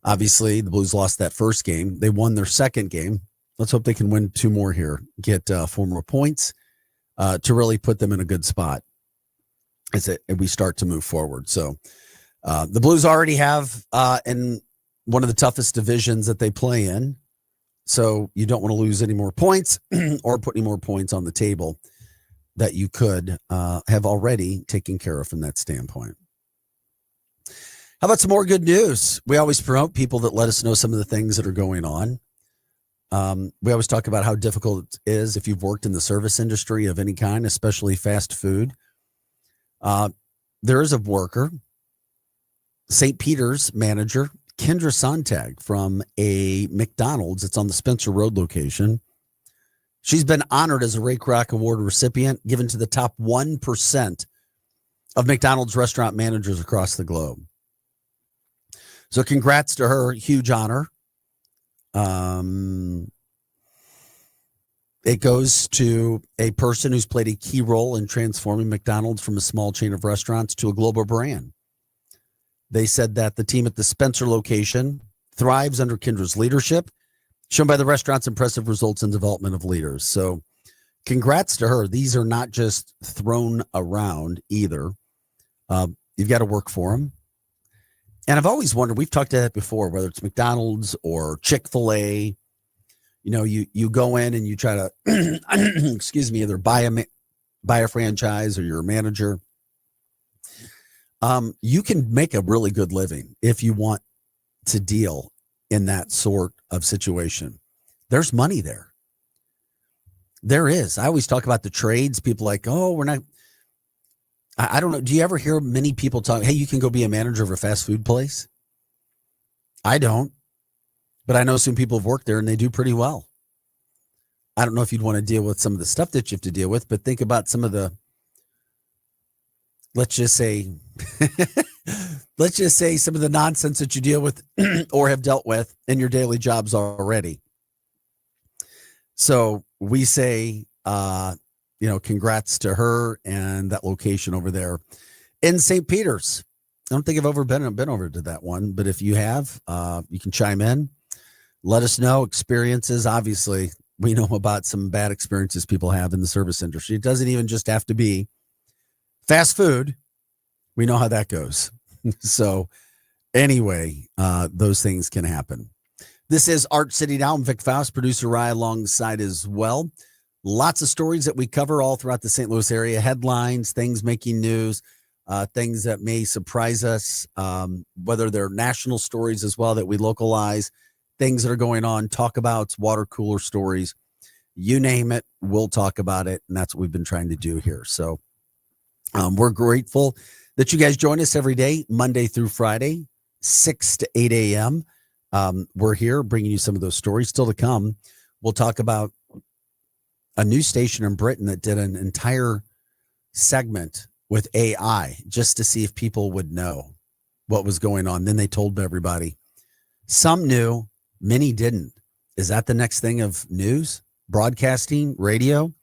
Obviously, the Blues lost that first game. They won their second game. Let's hope they can win 2 more here, get 4 more points to really put them in a good spot as we start to move forward. So the Blues already have in one of the toughest divisions that they play in. So you don't want to lose any more points or put any more points on the table that you could have already taken care of from that standpoint. How about some more good news? We always promote people that let us know some of the things that are going on. We always talk about how difficult it is if you've worked in the service industry of any kind, especially fast food. There is a worker, St. Peter's manager, Kendra Sontag from a McDonald's. It's on the Spencer Road location. She's been honored as a Ray Kroc Award recipient, given to the top 1% of McDonald's restaurant managers across the globe. So congrats to her. Huge honor. It goes to a person who's played a key role in transforming McDonald's from a small chain of restaurants to a global brand. They said that the team at the Spencer location thrives under Kendra's leadership, shown by the restaurant's impressive results in development of leaders. So congrats to her. These are not just thrown around either. You've got to work for them. And I've always wondered, we've talked about that before, whether it's McDonald's or Chick-fil-A, you go in and you try to, excuse me, either buy a franchise or you're a manager. You can make a really good living if you want to deal in that sort of situation. There's money there. There is. I always talk about the trades. People like, oh, we're not. I don't know. Do you ever hear many people talk, hey, you can go be a manager of a fast food place? I don't. But I know some people have worked there and they do pretty well. I don't know if you'd want to deal with some of the stuff that you have to deal with, but think about some of the, let's just say, let's just say some of the nonsense that you deal with or have dealt with in your daily jobs already. So we say, congrats to her and that location over there in St. Peter's. I don't think I've ever been over to that one, but if you have, you can chime in. Let us know experiences. Obviously, we know about some bad experiences people have in the service industry. It doesn't even just have to be fast food. We know how that goes. So anyway, those things can happen. This is Art City Now. I'm Vic Faust, producer Rye alongside as well. Lots of stories that we cover all throughout the St. Louis area. Headlines, things making news, things that may surprise us, whether they're national stories as well that we localize, things that are going on, talk about water cooler stories. You name it, we'll talk about it. And that's what we've been trying to do here. So we're grateful that you guys join us every day, Monday through Friday, 6 to 8 a.m. We're here bringing you some of those stories still to come. We'll talk about a news station in Britain that did an entire segment with AI just to see if people would know what was going on. Then they told everybody. Some knew, many didn't. Is that the next thing of news, broadcasting, radio?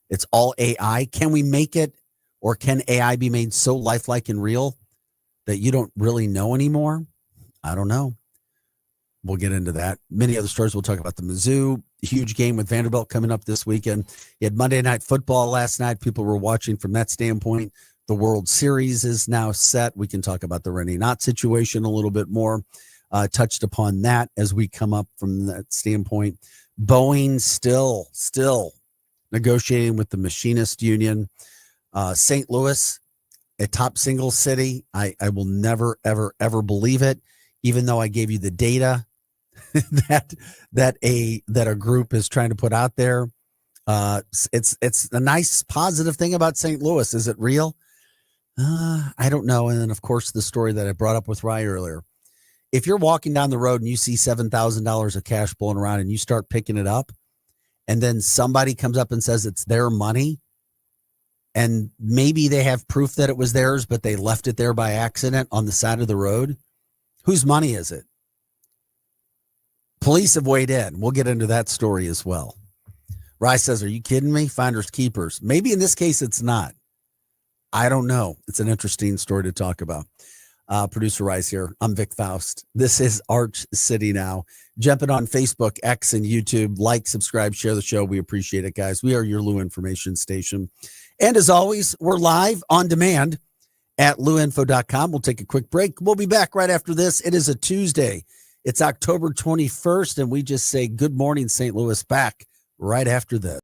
It's all AI. Can we make it, or can AI be made so lifelike and real that you don't really know anymore? I don't know. We'll get into that. Many other stories. We'll talk about the Mizzou huge game with Vanderbilt coming up this weekend. You had Monday Night Football last night. People were watching from that standpoint. The World Series is now set. We can talk about the Rennie Knott situation a little bit more. Touched upon that as we come up from that standpoint. Boeing still negotiating with the machinist union. St. Louis, a top single city. I will never, ever, ever believe it, even though I gave you the data that a group is trying to put out there. It's a nice positive thing about St. Louis. Is it real? I don't know. And then of course the story that I brought up with Rye earlier. If you're walking down the road and you see $7,000 of cash blowing around and you start picking it up, and then somebody comes up and says it's their money, and maybe they have proof that it was theirs, but they left it there by accident on the side of the road, whose money is it? Police have weighed in. We'll get into that story as well. Rice says, are you kidding me? Finders keepers. Maybe in this case, it's not. I don't know. It's an interesting story to talk about. Producer Rice here. I'm Vic Faust. This is Arch City Now. Jumping on Facebook, X, and YouTube. Like, subscribe, share the show. We appreciate it, guys. We are your Lou information station. And as always, we're live on demand at louinfo.com. We'll take a quick break. We'll be back right after this. It is a Tuesday. It's October 21st, and we just say good morning, St. Louis, back right after this.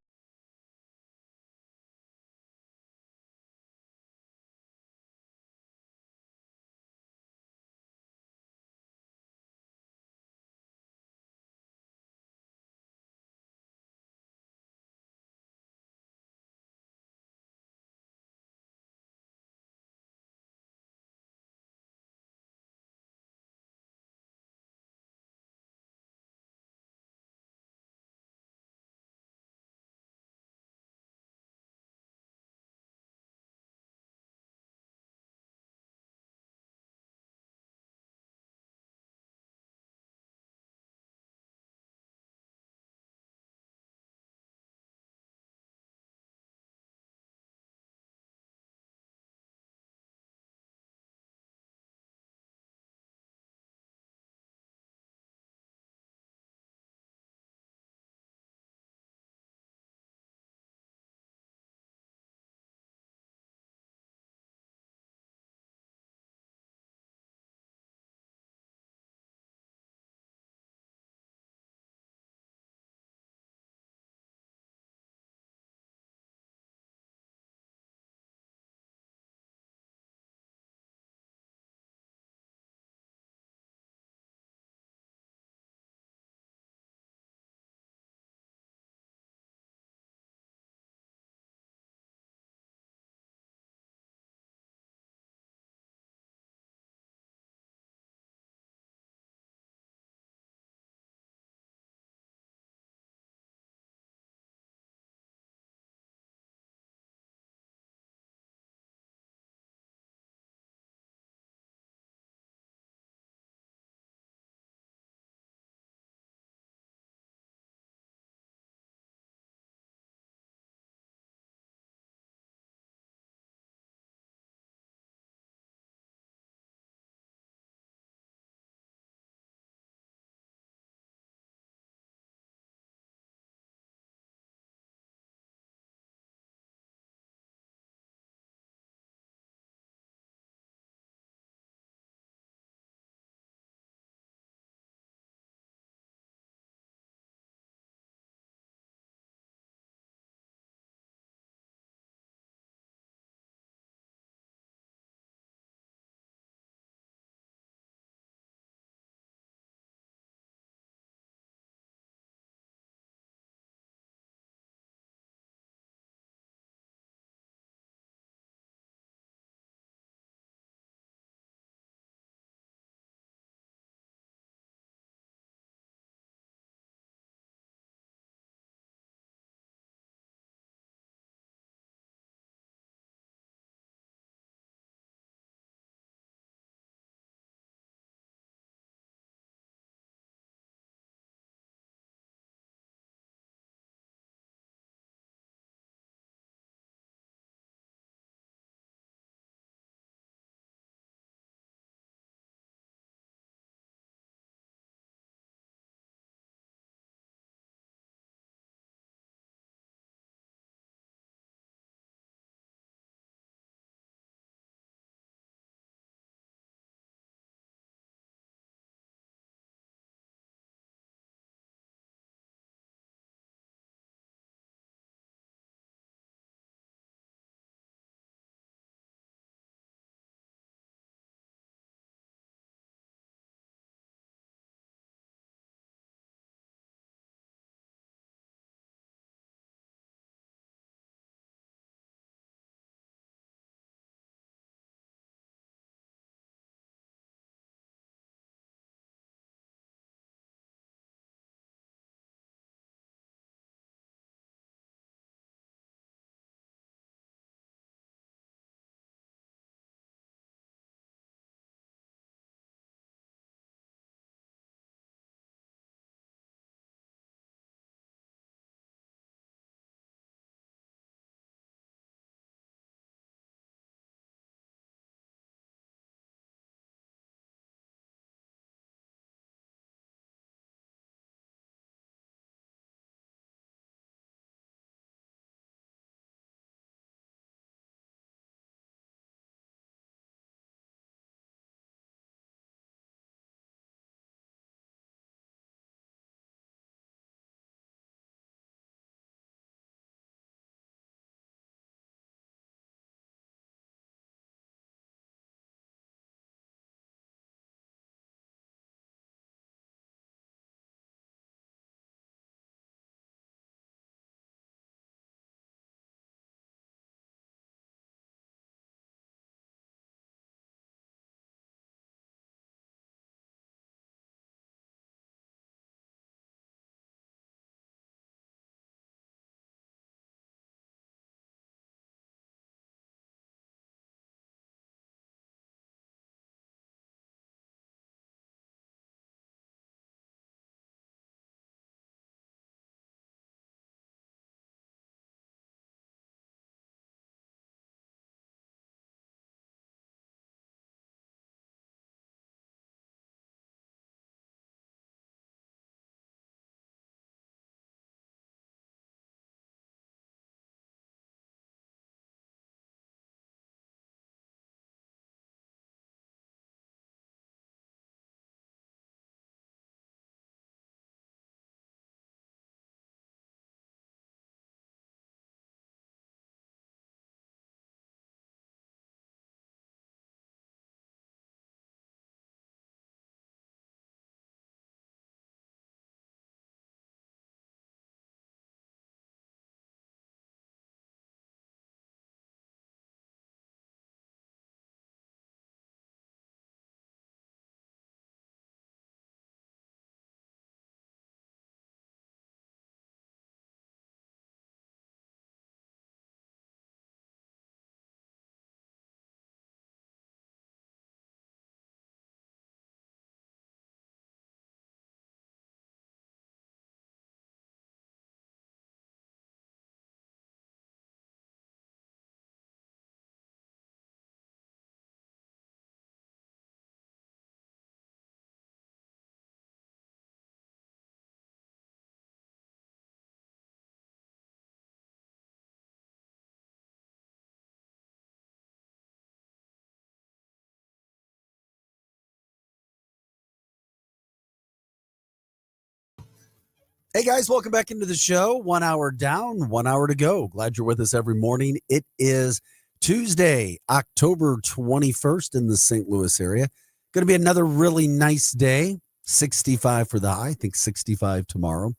Hey guys, welcome back into the show. 1 hour down, 1 hour to go. Glad you're with us every morning. It is Tuesday, October 21st in the St. Louis area. Going to be another really nice day. 65 for the high, I think 65 tomorrow.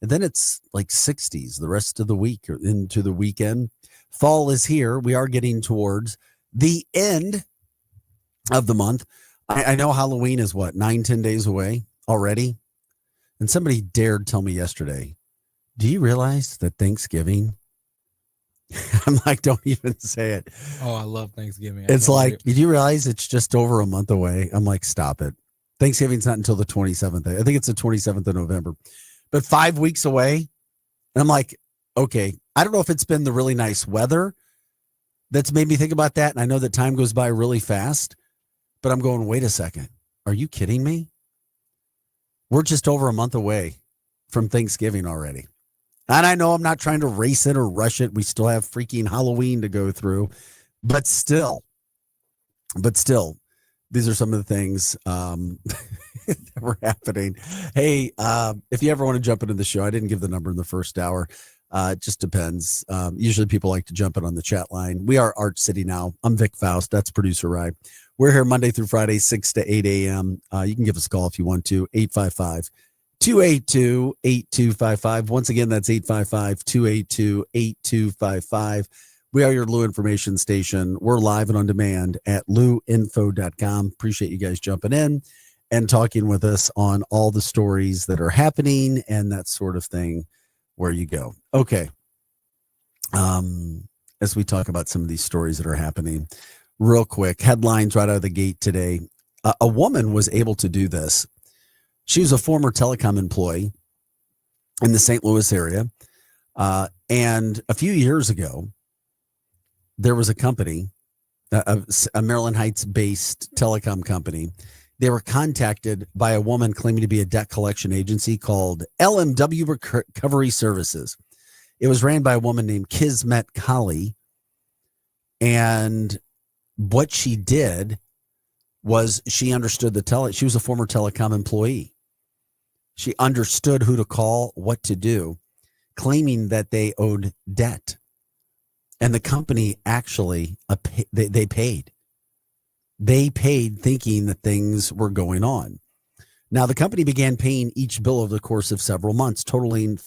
And then it's like 60s the rest of the week or into the weekend. Fall is here. We are getting towards the end of the month. I know Halloween is what, 9-10 days away already? And somebody dared tell me yesterday, do you realize that Thanksgiving? I'm like, don't even say it. Oh, I love Thanksgiving. It's like, did you realize it's just over a month away? I'm like, stop it. Thanksgiving's not until the 27th. I think it's the 27th of November, but 5 weeks away. And I'm like, okay, I don't know if it's been the really nice weather that's made me think about that. And I know that time goes by really fast, but I'm going, wait a second. Are you kidding me? We're just over a month away from Thanksgiving already. And I know I'm not trying to race it or rush it. We still have freaking Halloween to go through, but still, these are some of the things that were happening. Hey, if you ever want to jump into the show, I didn't give the number in the first hour. It just depends. Usually people like to jump in on the chat line. We are Arch City now. I'm Vic Faust. That's producer Rye. We're here Monday through Friday, 6 to 8 a.m. You can give us a call if you want to, 855-282-8255. Once again, that's 855-282-8255. We are your Lou information station. We're live and on demand at louinfo.com. Appreciate you guys jumping in and talking with us on all the stories that are happening and that sort of thing where you go. Okay. As we talk about some of these stories that are happening, real quick, headlines right out of the gate today. A woman was able to do this. She was a former telecom employee in the St. Louis area. And a few years ago, there was a company, a Maryland Heights-based telecom company. They were contacted by a woman claiming to be a debt collection agency called LMW Recovery Services. It was ran by a woman named Kismet Kali. And what she did was she understood she was a former telecom employee. She understood who to call, what to do, claiming that they owed debt. And the company actually, they paid. They paid thinking that things were going on. Now, the company began paying each bill over the course of several months, totaling about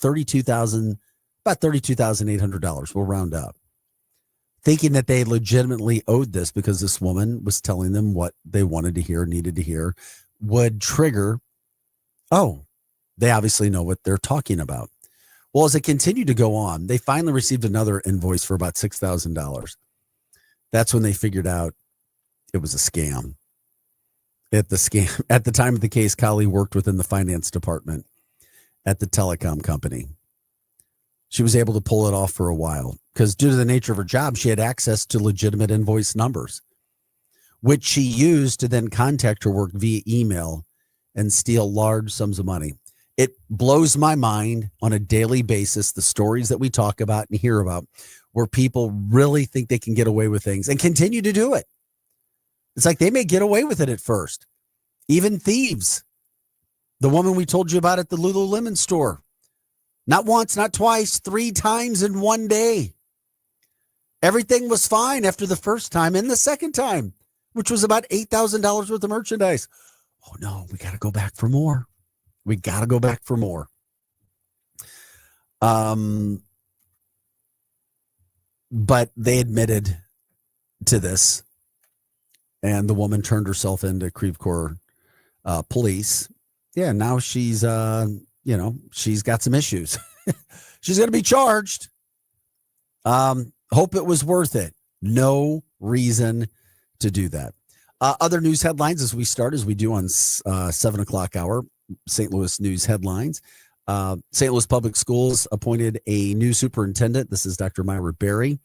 $32,800. We'll round up. Thinking that they legitimately owed this because this woman was telling them what they wanted to hear, needed to hear, would trigger, oh, they obviously know what they're talking about. Well, as it continued to go on, they finally received another invoice for about $6,000. That's when they figured out it was a scam. At the time of the case, Kali worked within the finance department at the telecom company. She was able to pull it off for a while because due to the nature of her job, she had access to legitimate invoice numbers, which she used to then contact her work via email and steal large sums of money. It blows my mind on a daily basis, the stories that we talk about and hear about where people really think they can get away with things and continue to do it. It's like they may get away with it at first. Even thieves. The woman we told you about at the Lululemon store. Not once, not twice, 3 times in one day. Everything was fine after the first time and the second time, which was about $8,000 worth of merchandise. Oh, no, we got to go back for more. But they admitted to this, and the woman turned herself into Creve Coeur police. Yeah, now she's, she's got some issues. She's going to be charged. Hope it was worth it. No reason to do that. Other news headlines as we start, as we do on 7 o'clock hour, St. Louis news headlines. St. Louis Public Schools appointed a new superintendent. This is Dr. Myra Berry.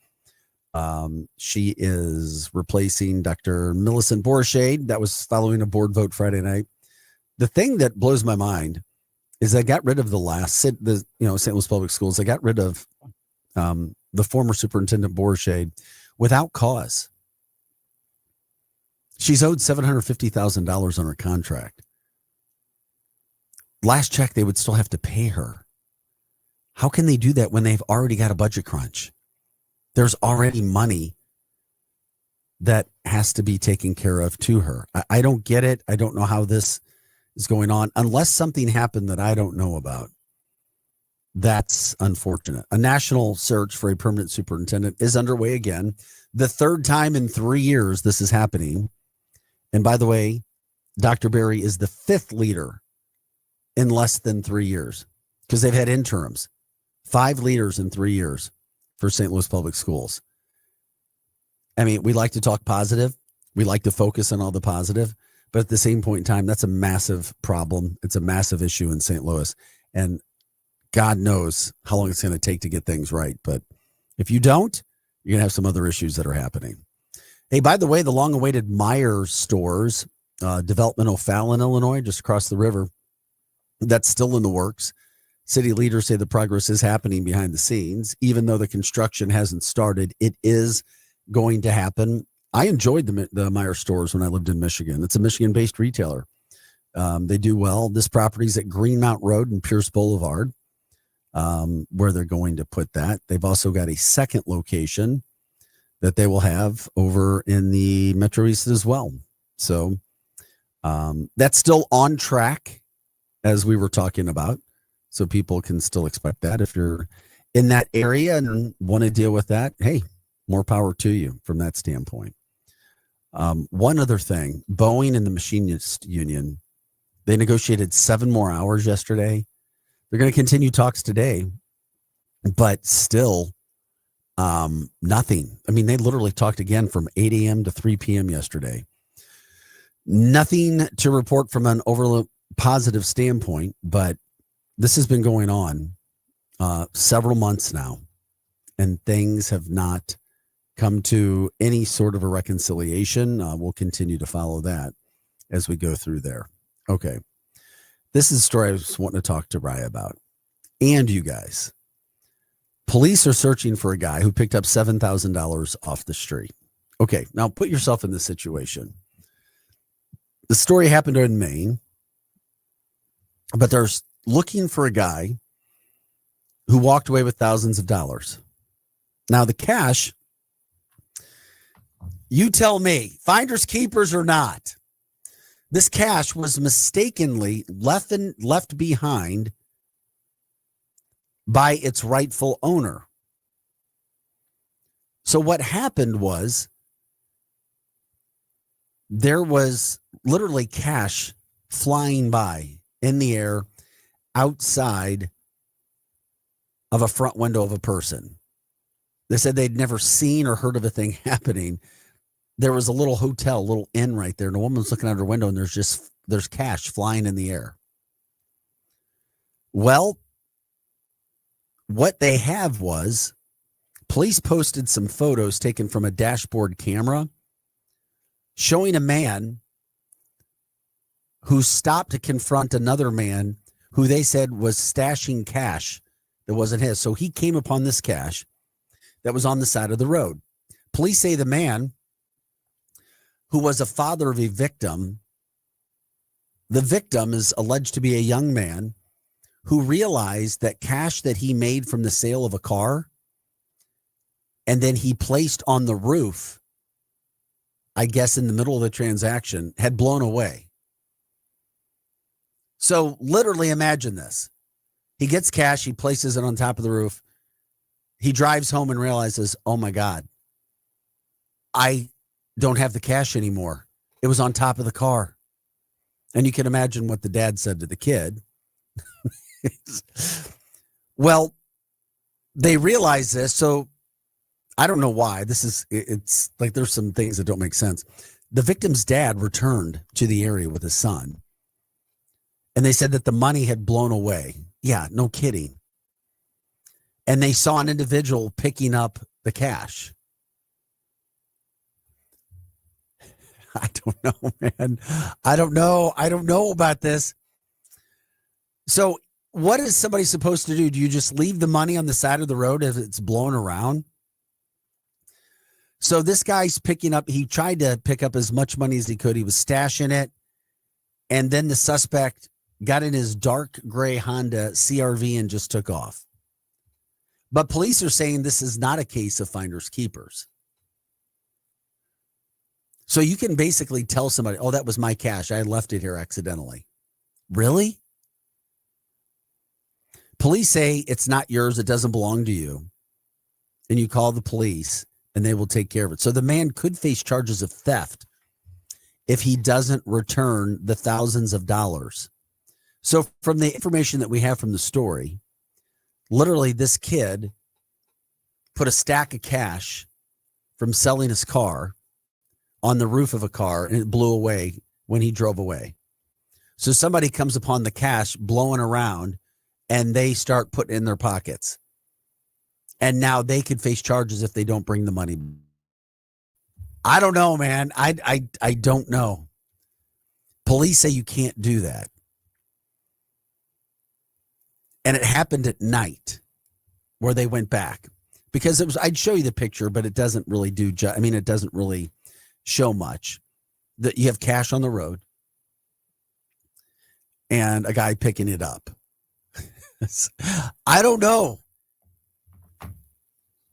She is replacing Dr. Millicent Borshade. That was following a board vote Friday night. The thing that blows my mind is they got rid of St. Louis Public Schools. They got rid of the former superintendent Borshade without cause. She's owed $750,000 on her contract. Last check, they would still have to pay her. How can they do that when they've already got a budget crunch? There's already money that has to be taken care of to her. I don't get it. I don't know how this is going on unless something happened that I don't know about. That's unfortunate. A national search for a permanent superintendent is underway again. The third time in 3 years this is happening. And by the way, Dr. Berry is the fifth leader in less than 3 years because they've had interims. 5 leaders in 3 years for St. Louis Public Schools. I mean, we like to talk positive. We like to focus on all the positive. But at the same point in time, that's a massive problem. It's a massive issue in St. Louis. And God knows how long it's going to take to get things right. But if you don't, you're going to have some other issues that are happening. Hey, by the way, the long-awaited Meijer stores, development O'Fallon, Illinois, just across the river, that's still in the works. City leaders say the progress is happening behind the scenes. Even though the construction hasn't started, it is going to happen. I enjoyed the Meijer stores when I lived in Michigan. It's a Michigan-based retailer. They do well. This property's at Greenmount Road and Pierce Boulevard, where they're going to put that. They've also got a second location that they will have over in the Metro East as well. So that's still on track, as we were talking about. So people can still expect that. If you're in that area and want to deal with that, hey, more power to you from that standpoint. One other thing, Boeing and the Machinist Union, they negotiated 7 more hours yesterday. They're going to continue talks today, but still nothing. I mean, they literally talked again from 8 a.m. to 3 p.m. yesterday. Nothing to report from an overly positive standpoint, but this has been going on several months now, and things have not come to any sort of a reconciliation. We'll continue to follow that as we go through there. Okay. This is a story I was wanting to talk to Raya about. And you guys. Police are searching for a guy who picked up $7,000 off the street. Okay, now put yourself in this situation. The story happened in Maine, but they're looking for a guy who walked away with thousands of dollars. Now, the cash, you tell me, finders keepers or not, this cash was mistakenly left behind by its rightful owner. So what happened was there was literally cash flying by in the air outside of a front window of a person. They said they'd never seen or heard of a thing happening. There was a little hotel, a little inn right there, and a woman's looking out her window, and there's cash flying in the air. Well, what they have was police posted some photos taken from a dashboard camera showing a man who stopped to confront another man who they said was stashing cash that wasn't his. So he came upon this cash that was on the side of the road. Police say the man, who was a father of a victim, the victim is alleged to be a young man who realized that cash that he made from the sale of a car and then he placed on the roof, I guess in the middle of the transaction, had blown away. So literally imagine this. He gets cash, he places it on top of the roof. He drives home and realizes, oh my God, I don't have the cash anymore. It was on top of the car. And you can imagine what the dad said to the kid. Well, they realize this. So I don't know why. It's like there's some things that don't make sense. The victim's dad returned to the area with his son. And they said that the money had blown away. Yeah, no kidding. And they saw an individual picking up the cash. I don't know, man. I don't know about this. So what is somebody supposed to do? Do you just leave the money on the side of the road if it's blown around? So this guy's he tried to pick up as much money as he could. He was stashing it. And then the suspect got in his dark gray Honda CRV and just took off. But police are saying this is not a case of finders keepers. So you can basically tell somebody, oh, that was my cash. I left it here accidentally. Really? Police say it's not yours. It doesn't belong to you. And you call the police and they will take care of it. So the man could face charges of theft if he doesn't return the thousands of dollars. So from the information that we have from the story, literally this kid put a stack of cash from selling his car on the roof of a car, and it blew away when he drove away. So somebody comes upon the cash blowing around and they start putting it in their pockets. And now they could face charges if they don't bring the money. I don't know, man. I don't know. Police say you can't do that. And it happened at night where they went back, because it was, I'd show you the picture, but it doesn't really do, it doesn't really show much. That you have cash on the road and a guy picking it up. I don't know.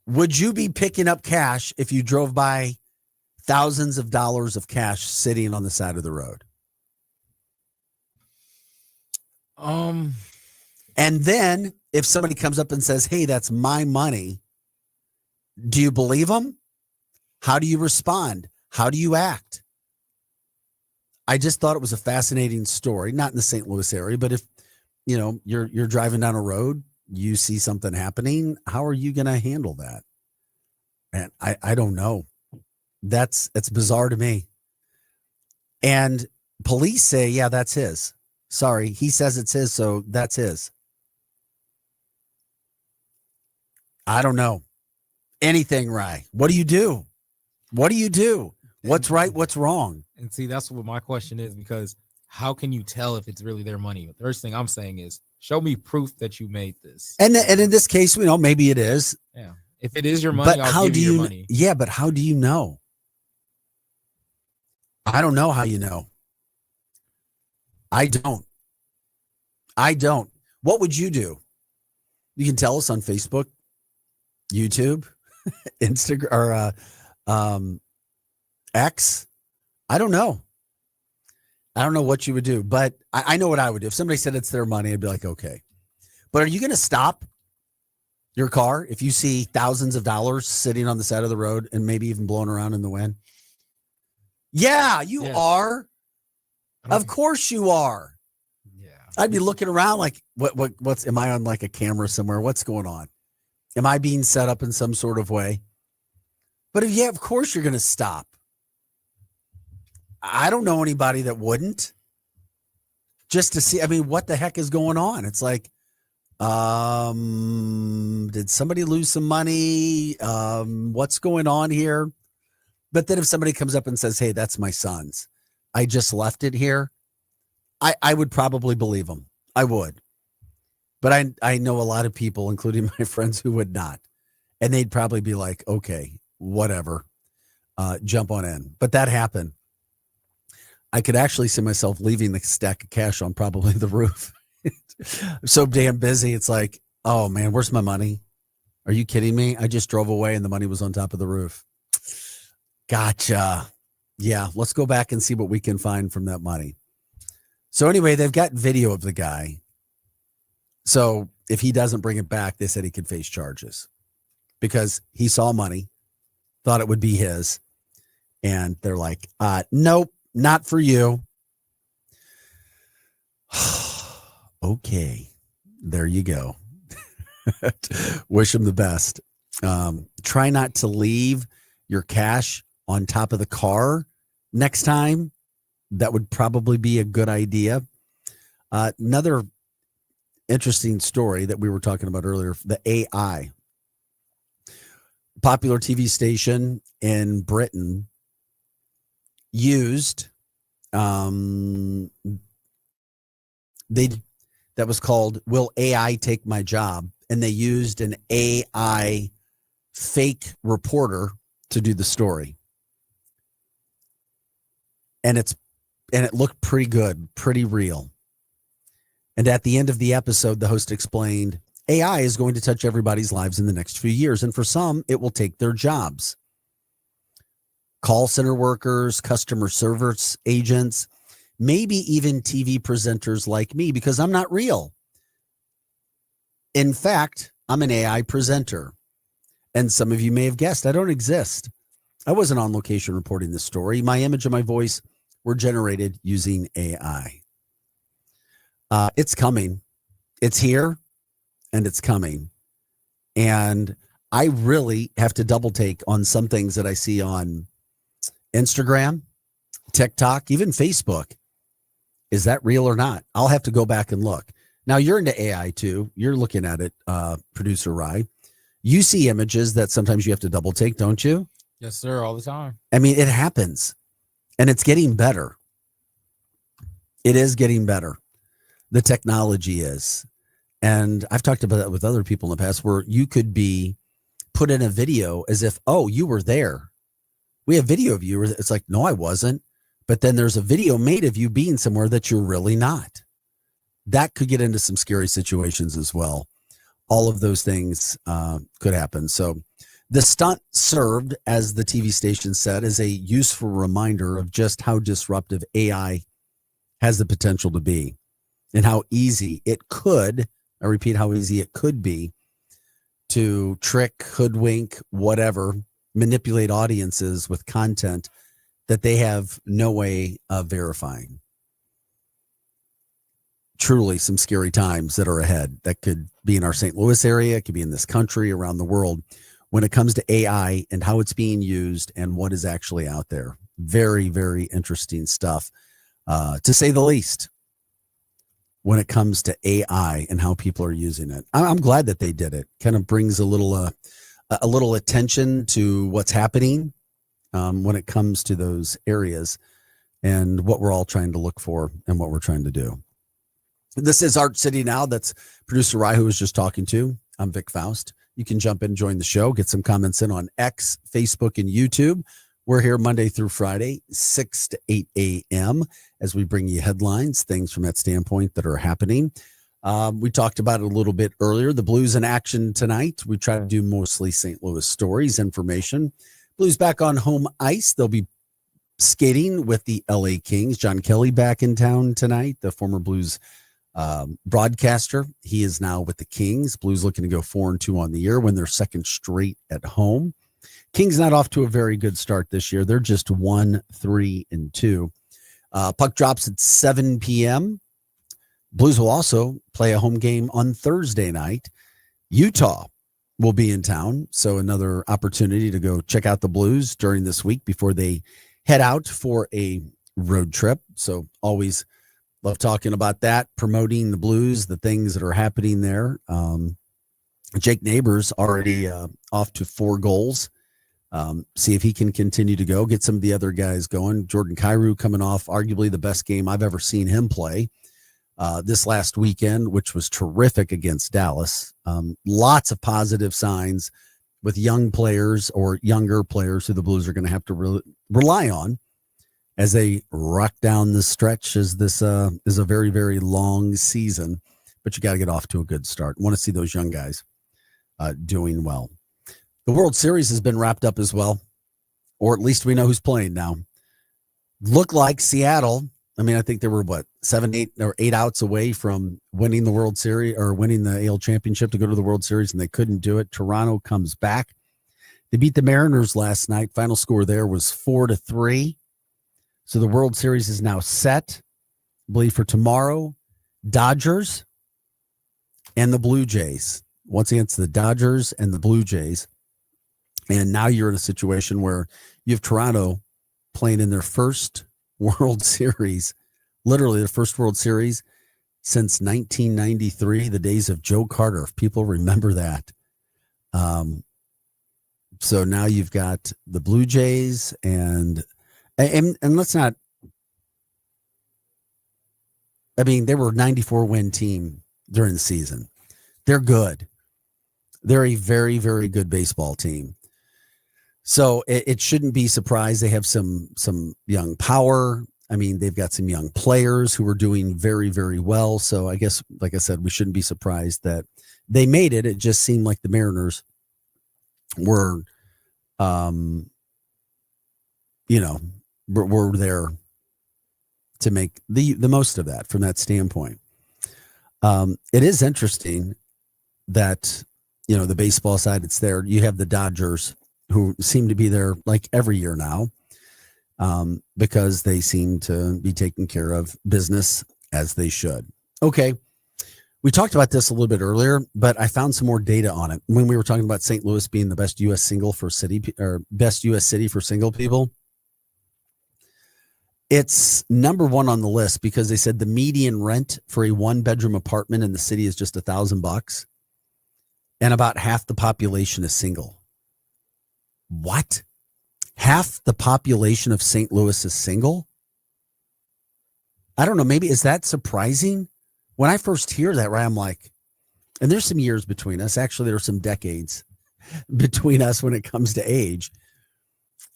Would you be picking up cash if you drove by thousands of dollars of cash sitting on the side of the road? And then if somebody comes up and says, hey, that's my money, do you believe them? How do you respond? How do you act? I just thought it was a fascinating story, not in the St. Louis area, but if, you're driving down a road, you see something happening, how are you going to handle that? And I don't know. It's bizarre to me. And police say, yeah, that's his. Sorry, he says it's his, so that's his. I don't know anything, Rye. What do you do? What do you do? What's right? What's wrong? And see, that's what my question is, because how can you tell if it's really their money? The first thing I'm saying is, show me proof that you made this. And in this case, maybe it is. Yeah. If it is your money, but I'll give you your money. Yeah, but how do you know? I don't know how you know. I don't. What would you do? You can tell us on Facebook, YouTube, Instagram, or X. I don't know. I don't know what you would do, but I know what I would do. If somebody said it's their money, I'd be like, okay. But are you going to stop your car if you see thousands of dollars sitting on the side of the road and maybe even blowing around in the wind? Yeah, you are. Of course you are. Yeah. I'd be looking around like, what's, am I on like a camera somewhere? What's going on? Am I being set up in some sort of way? But of course you're going to stop. I don't know anybody that wouldn't, just to see. What the heck is going on? It's like, did somebody lose some money? What's going on here? But then if somebody comes up and says, hey, that's my son's, I just left it here, I would probably believe them. I would. But I know a lot of people, including my friends, who would not. And they'd probably be like, okay, whatever, jump on in. But that happened. I could actually see myself leaving the stack of cash on probably the roof. I'm so damn busy. It's like, oh man, where's my money? Are you kidding me? I just drove away and the money was on top of the roof. Gotcha. Yeah, let's go back and see what we can find from that money. So anyway, they've got video of the guy. So if he doesn't bring it back, they said he could face charges because he saw money, thought it would be his. And they're like, nope, not for you. Okay, there you go. Wish him the best. Try not to leave your cash on top of the car next time. That would probably be a good idea. Another interesting story that we were talking about earlier, the AI. Popular TV station in Britain used that was called Will AI Take My Job? And they used an AI fake reporter to do the story. And it looked pretty good, pretty real. And at the end of the episode, the host explained AI is going to touch everybody's lives in the next few years. And for some, it will take their jobs. Call center workers, customer service agents, maybe even TV presenters like me, because I'm not real. In fact, I'm an AI presenter. And some of you may have guessed I don't exist. I wasn't on location reporting this story. My image and my voice were generated using AI. It's coming. It's here and it's coming. And I really have to double take on some things that I see on Instagram, TikTok, even Facebook. Is that real or not? I'll have to go back and look. Now, you're into AI too. You're looking at it, Producer Rye. You see images that sometimes you have to double take, don't you? Yes, sir. All the time. I mean, it happens. And it's getting better. It is getting better. The technology is. And I've talked about that with other people in the past, where you could be put in a video as if, oh, you were there. We have video of you. It's like, no, I wasn't. But then there's a video made of you being somewhere that you're really not. That could get into some scary situations as well. All of those things could happen. So the stunt served, as the TV station said, as a useful reminder of just how disruptive AI has the potential to be and how easy it could, I repeat, how easy it could be to trick, hoodwink, whatever, manipulate audiences with content that they have no way of verifying. Truly some scary times that are ahead. That could be in our St. Louis area. It could be in this country, around the world, when it comes to AI and how it's being used and what is actually out there. Very, very interesting stuff, to say the least, when it comes to AI and how people are using it. I'm glad that they did it. Kind of brings a little attention to what's happening when it comes to those areas and what we're all trying to look for and what we're trying to do. This is Art City Now. That's Producer Rye, who was just talking to. I'm Vic Faust. You can jump in, join the show, get some comments in on X, Facebook, and YouTube. We're here Monday through Friday, 6 to 8 a.m. as we bring you headlines, things from that standpoint that are happening. We talked about it a little bit earlier. The Blues in action tonight. We try to do mostly St. Louis stories, information. Blues back on home ice. They'll be skating with the LA Kings. John Kelly back in town tonight, the former Blues broadcaster. He is now with the Kings. Blues looking to go 4-2 on the year, win their second straight at home. Kings not off to a very good start this year. They're just 1-3-2. Puck drops at 7 p.m. Blues will also play a home game on Thursday night. Utah will be in town, so another opportunity to go check out the Blues during this week before they head out for a road trip. So always love talking about that, promoting the Blues, the things that are happening there. Jake Neighbors already off to 4 goals. See if he can continue to go, get some of the other guys going. Jordan Kyrou coming off arguably the best game I've ever seen him play this last weekend, which was terrific against Dallas. Lots of positive signs with young players or younger players who the Blues are going to have to rely on as they rock down the stretch, as this is a very, very long season, but you got to get off to a good start. Want to see those young guys doing well. The World Series has been wrapped up as well, or at least we know who's playing now. Look like Seattle. I mean, I think they were 7, 8, or 8 outs away from winning the World Series or winning the AL Championship to go to the World Series, and they couldn't do it. Toronto comes back. They beat the Mariners last night. Final score there was 4-3. So the World Series is now set, I believe, for tomorrow. Dodgers and the Blue Jays. Once again, it's the Dodgers and the Blue Jays. And now you're in a situation where you have Toronto playing in their first World Series, literally the first World Series since 1993, the days of Joe Carter, if people remember that. So now you've got the Blue Jays and let's not, I mean, they were a 94 win team during the season. They're good. They're a very, very good baseball team. So it shouldn't be surprised. They have some young power. I mean, they've got some young players who are doing very, very well. So I guess, like I said, we shouldn't be surprised that they made it. It just seemed like the Mariners were, were there to make the most of that from that standpoint. It is interesting that, the baseball side, it's there. You have the Dodgers who seem to be there like every year now, because they seem to be taking care of business as they should. Okay. We talked about this a little bit earlier, but I found some more data on it when we were talking about St. Louis being the best U.S. single for city, or best U.S. city for single people. It's number one on the list because they said the median rent for a 1-bedroom apartment in the city is just $1,000, and about half the population is single. What? Half the population of St. Louis is single? I don't know. Maybe is that surprising? When I first hear that, right, I'm like, and there's some years between us. Actually, there are some decades between us when it comes to age.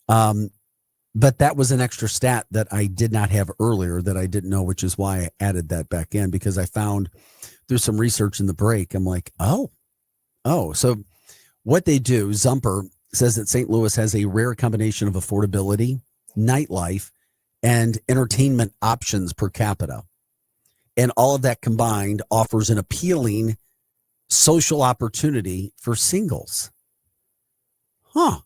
But that was an extra stat that I did not have earlier that I didn't know, which is why I added that back in, because I found through some research in the break, I'm like, oh, so what they do, Zumper says that St. Louis has a rare combination of affordability, nightlife, and entertainment options per capita. And all of that combined offers an appealing social opportunity for singles. Huh.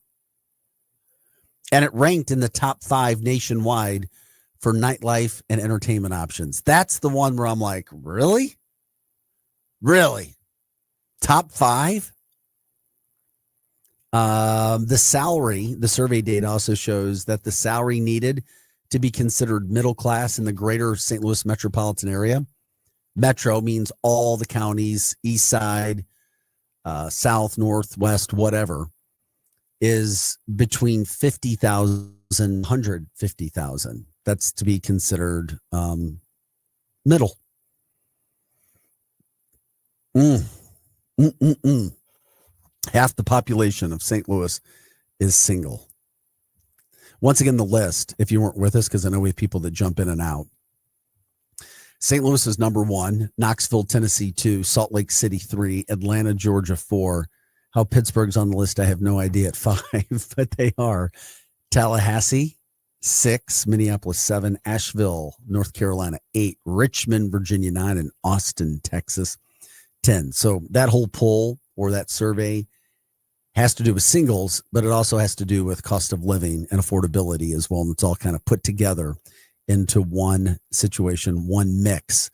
And it ranked in the top 5 nationwide for nightlife and entertainment options. That's the one where I'm like, really? Really? Top 5? The survey data also shows that the salary needed to be considered middle class in the greater St. Louis metropolitan area. Metro means all the counties, east side, south, north, west, whatever, is between 50,000 and 150,000. That's to be considered middle. Half the population of St. Louis is single. Once again, the list, if you weren't with us, because I know we have people that jump in and out. St. Louis is number 1, Knoxville, Tennessee 2, Salt Lake City 3, Atlanta, Georgia 4. How Pittsburgh's on the list, I have no idea at 5, but they are. Tallahassee 6, Minneapolis 7, Asheville, North Carolina 8, Richmond, Virginia 9, and Austin, Texas 10. So that whole poll or that survey has to do with singles, but it also has to do with cost of living and affordability as well. And it's all kind of put together into one situation, one mix,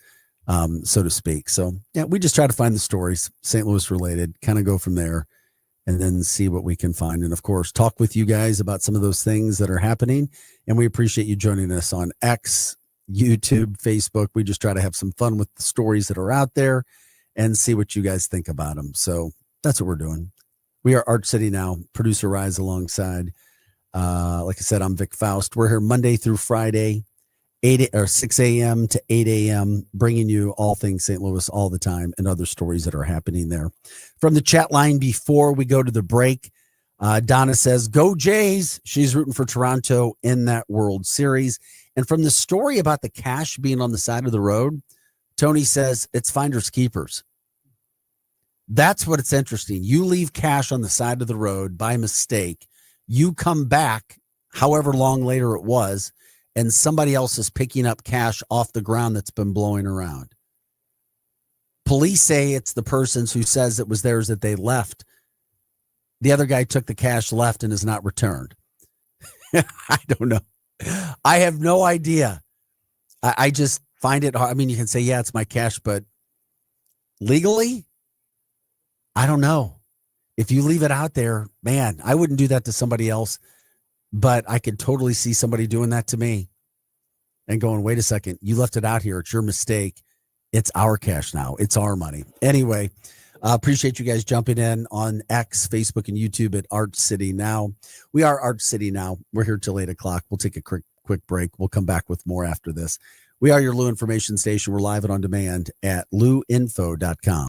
so to speak. So yeah, we just try to find the stories, St. Louis related, kind of go from there and then see what we can find. And of course, talk with you guys about some of those things that are happening. And we appreciate you joining us on X, YouTube, Facebook. We just try to have some fun with the stories that are out there and see what you guys think about them. So that's what we're doing. We are Art City Now, producer Rise alongside. Like I said, I'm Vic Faust. We're here Monday through Friday, 6 a.m. to 8 a.m., bringing you all things St. Louis all the time and other stories that are happening there. From the chat line before we go to the break, Donna says, go Jays. She's rooting for Toronto in that World Series. And from the story about the cash being on the side of the road, Tony says it's finders keepers. That's what it's interesting. You leave cash on the side of the road by mistake. You come back, however long later it was, and somebody else is picking up cash off the ground that's been blowing around. Police say it's the person who says it was theirs that they left. The other guy took the cash, left, and is not returned. I don't know. I have no idea. I just find it hard. I mean, you can say, yeah, it's my cash, but legally, I don't know. If you leave it out there, man, I wouldn't do that to somebody else, but I could totally see somebody doing that to me and going, wait a second, you left it out here. It's your mistake. It's our cash now. It's our money. Anyway, appreciate you guys jumping in on X, Facebook, and YouTube at Art City Now. We are Art City Now. We're here till 8 o'clock. We'll take a quick break. We'll come back with more after this. We are your Lou information station. We're live and on demand at louinfo.com.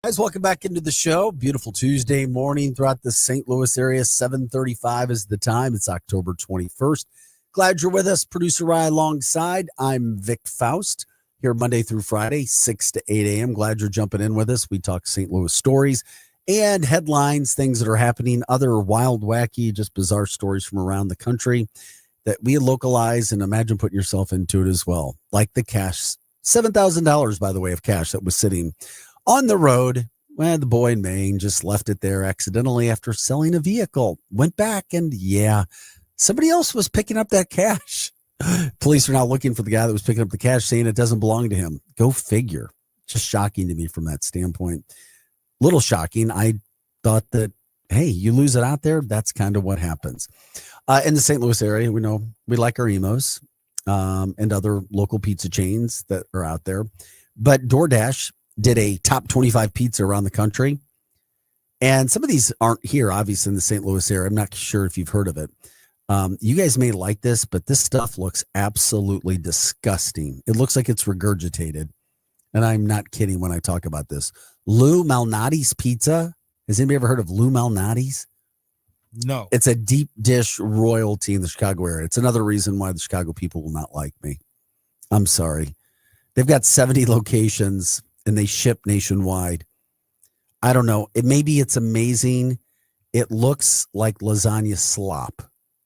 Guys, welcome back into the show. Beautiful Tuesday morning throughout the St. Louis area. 7:35 is the time. It's October 21st. Glad you're with us. Producer Ryan alongside. I'm Vic Faust here Monday through Friday, 6 to 8 a.m. Glad you're jumping in with us. We talk St. Louis stories and headlines, things that are happening, other wild, wacky, just bizarre stories from around the country that we localize, and imagine putting yourself into it as well. Like the cash, $7,000, by the way, of cash that was sitting on the road. Well, the boy in Maine just left it there accidentally after selling a vehicle. Went back and somebody else was picking up that cash. Police are now looking for the guy that was picking up the cash, saying it doesn't belong to him. Go figure. Just shocking to me from that standpoint. Little shocking. I thought that, hey, you lose it out there, that's kind of what happens. In the St. Louis area, we know we like our Emos and other local pizza chains that are out there. But DoorDash did a top 25 pizza around the country. And some of these aren't here, obviously, in the St. Louis area. I'm not sure if you've heard of it. You guys may like this, but this stuff looks absolutely disgusting. It looks like it's regurgitated. And I'm not kidding when I talk about this. Lou Malnati's Pizza. Has anybody ever heard of Lou Malnati's? No. It's a deep dish royalty in the Chicago area. It's another reason why the Chicago people will not like me. I'm sorry. They've got 70 locations and they ship nationwide. I don't know. Maybe it's amazing. It looks like lasagna slop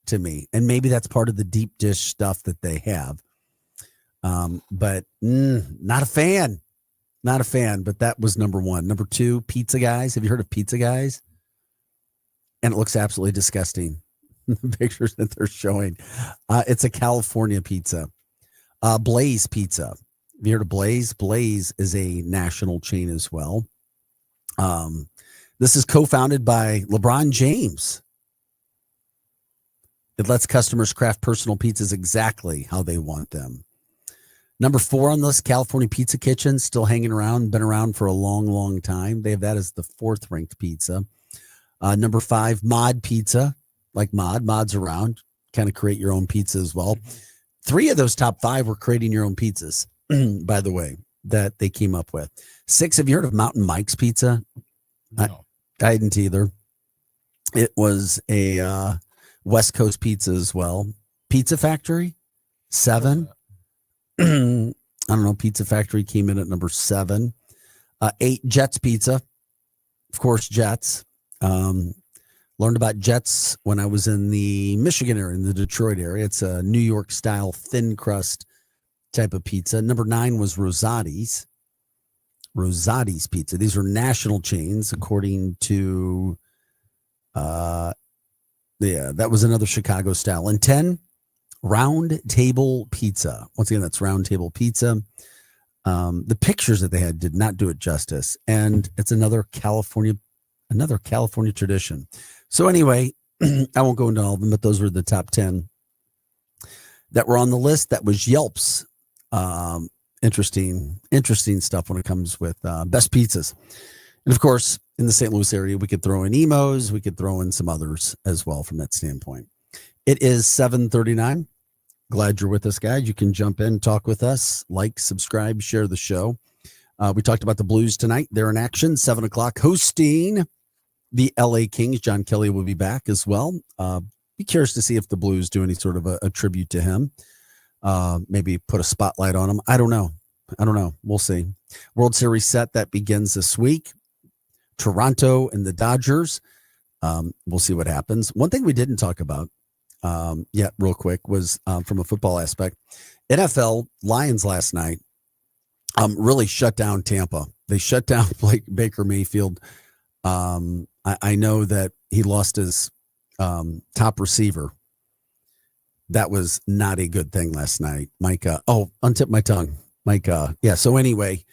to me. And maybe that's part of the deep dish stuff that they have. But not a fan. Not a fan, but that was number one. Number two, Pizza Guys. Have you heard of Pizza Guys? And it looks absolutely disgusting. The pictures that they're showing. It's a California pizza. Blaze Pizza. Have you heard of Blaze? Blaze is a national chain as well. This is co-founded by LeBron James. It lets customers craft personal pizzas exactly how they want them. Number 4 on this, California Pizza Kitchen, still hanging around, been around for a long, long time. They have that as the 4th ranked pizza. Number 5, Mod Pizza, like Mod's around, kind of create your own pizza as well. 3 of those top 5 were creating your own pizzas, by the way, that they came up with. 6, have you heard of Mountain Mike's Pizza? No. I didn't either. It was a West Coast pizza as well. Pizza Factory, 7. I don't know. Pizza Factory came in at number 7. 8, Jets Pizza. Of course, Jets. Learned about Jets when I was in the Michigan area, in the Detroit area. It's a New York style thin crust type of pizza. Number 9 was Rosati's. Rosati's Pizza. These are national chains, according to, that was another Chicago style. And 10, Round Table Pizza. Once again, that's Round Table Pizza. The pictures that they had did not do it justice. And it's another California tradition. So anyway, I won't go into all of them, but those were the top 10 that were on the list. That was Yelp's. Interesting stuff when it comes with best pizzas. And of course, in the St. Louis area, we could throw in Emos. We could throw in some others as well from that standpoint. It is 7:39. Glad you're with us, guys. You can jump in, talk with us, like, subscribe, share the show. We talked about the Blues tonight. They're in action, 7 o'clock, hosting the LA Kings. John Kelly will be back as well. Be curious to see if the Blues do any sort of a tribute to him. Maybe put a spotlight on him. I don't know. We'll see. World Series set that begins this week. Toronto and the Dodgers. We'll see what happens. One thing we didn't talk about yet real quick was from a football aspect. NFL Lions last night really shut down Tampa. They shut down Baker Mayfield. I know that he lost his top receiver. That was not a good thing last night. Micah. Oh, untip my tongue. Micah. Yeah. So anyway,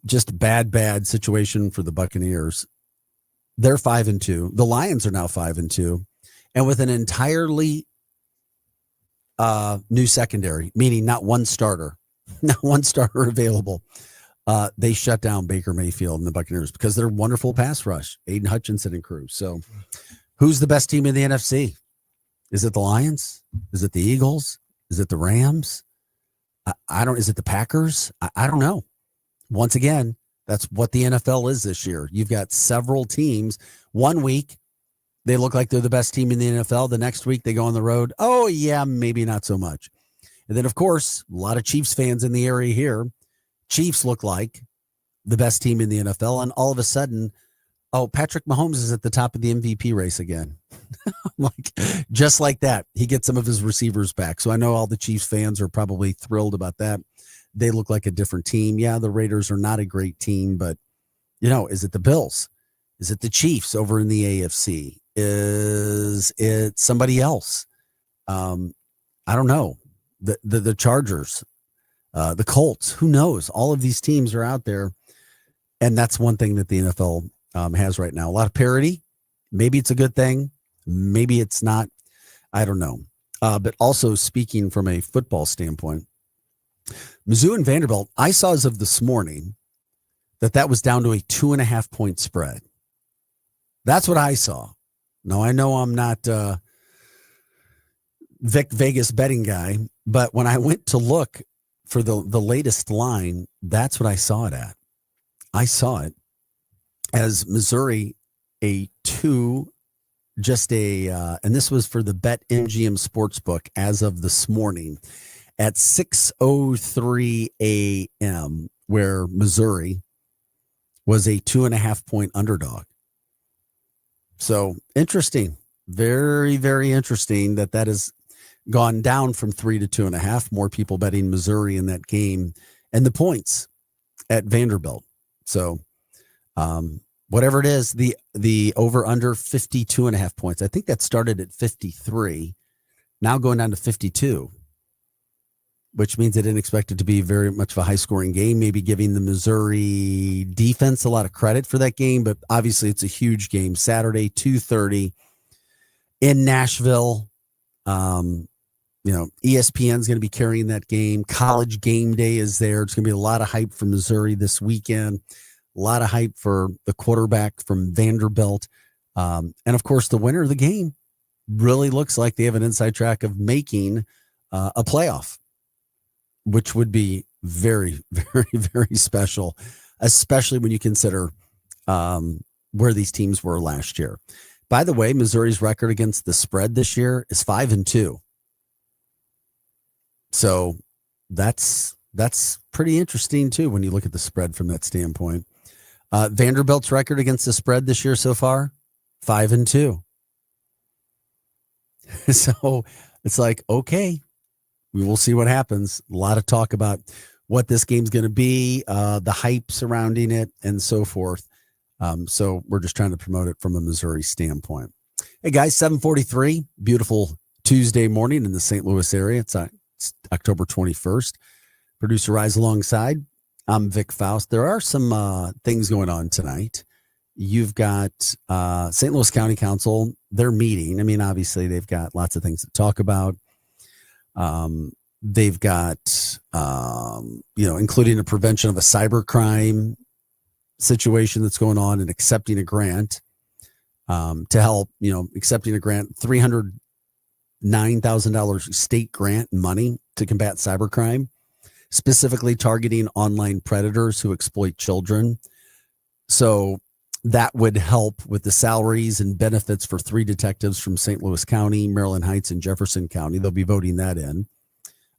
just bad situation for the Buccaneers. They're 5-2. The Lions are now 5-2. And with an entirely new secondary, meaning not one starter available. They shut down Baker Mayfield and the Buccaneers because they're wonderful pass rush, Aiden Hutchinson and crew. So who's the best team in the NFC? Is it the Lions? Is it the Eagles? Is it the Rams? Is it the Packers? I don't know. Once again, That's what the NFL is this year. You've got several teams. One week, they look like they're the best team in the NFL. The next week, they go on the road. Oh, yeah, maybe not so much. And then, of course, a lot of Chiefs fans in the area here. Chiefs look like the best team in the NFL. And all of a sudden, oh, Patrick Mahomes is at the top of the MVP race again. Like, just like that, he gets some of his receivers back. So I know all the Chiefs fans are probably thrilled about that. They look like a different team. Yeah, the Raiders are not a great team, but, is it the Bills? Is it the Chiefs over in the AFC? Is it somebody else? I don't know. The Chargers, the Colts, who knows? All of these teams are out there. And that's one thing that the NFL has right now. A lot of parity. Maybe it's a good thing. Maybe it's not. I don't know. But also speaking from a football standpoint, Mizzou and Vanderbilt, I saw as of this morning that was down to a 2.5 point spread. That's what I saw. Now, I know I'm not Vic Vegas betting guy, but when I went to look for the latest line, that's what I saw it at. I saw it as Missouri a 2, and this was for the BetMGM Sportsbook as of this morning at 6:03 a.m., where Missouri was a 2.5 point underdog. So interesting, very, very interesting that has gone down from 3 to 2.5. More people betting Missouri in that game, and the points at Vanderbilt. So, whatever it is, the over under 52.5 points. I think that started at 53, now going down to 52, which means I didn't expect it to be very much of a high scoring game, maybe giving the Missouri defense a lot of credit for that game. But obviously it's a huge game. Saturday, 2:30 in Nashville. ESPN's going to be carrying that game. College Game Day is there. It's going to be a lot of hype for Missouri this weekend. A lot of hype for the quarterback from Vanderbilt. And of course, the winner of the game really looks like they have an inside track of making a playoff, which would be very, very, very special, especially when you consider where these teams were last year. By the way, Missouri's record against the spread this year is 5-2. So that's pretty interesting too when you look at the spread from that standpoint. Vanderbilt's record against the spread this year so far, 5-2. So it's like, okay, we will see what happens. A lot of talk about what this game's going to be, the hype surrounding it, and so forth. So we're just trying to promote it from a Missouri standpoint. Hey guys, 7:43, beautiful Tuesday morning in the St. Louis area. It's October 21st. Producer Rise alongside. I'm Vic Faust. There are some things going on tonight. You've got St. Louis County Council. They're meeting. I mean, obviously, they've got lots of things to talk about. They've got, including the prevention of a cybercrime situation that's going on and accepting a grant to help, accepting a grant, $309,000 state grant money to combat cybercrime, specifically targeting online predators who exploit children. So that would help with the salaries and benefits for 3 detectives from St. Louis County, Maryland Heights, and Jefferson County. They'll be voting that in.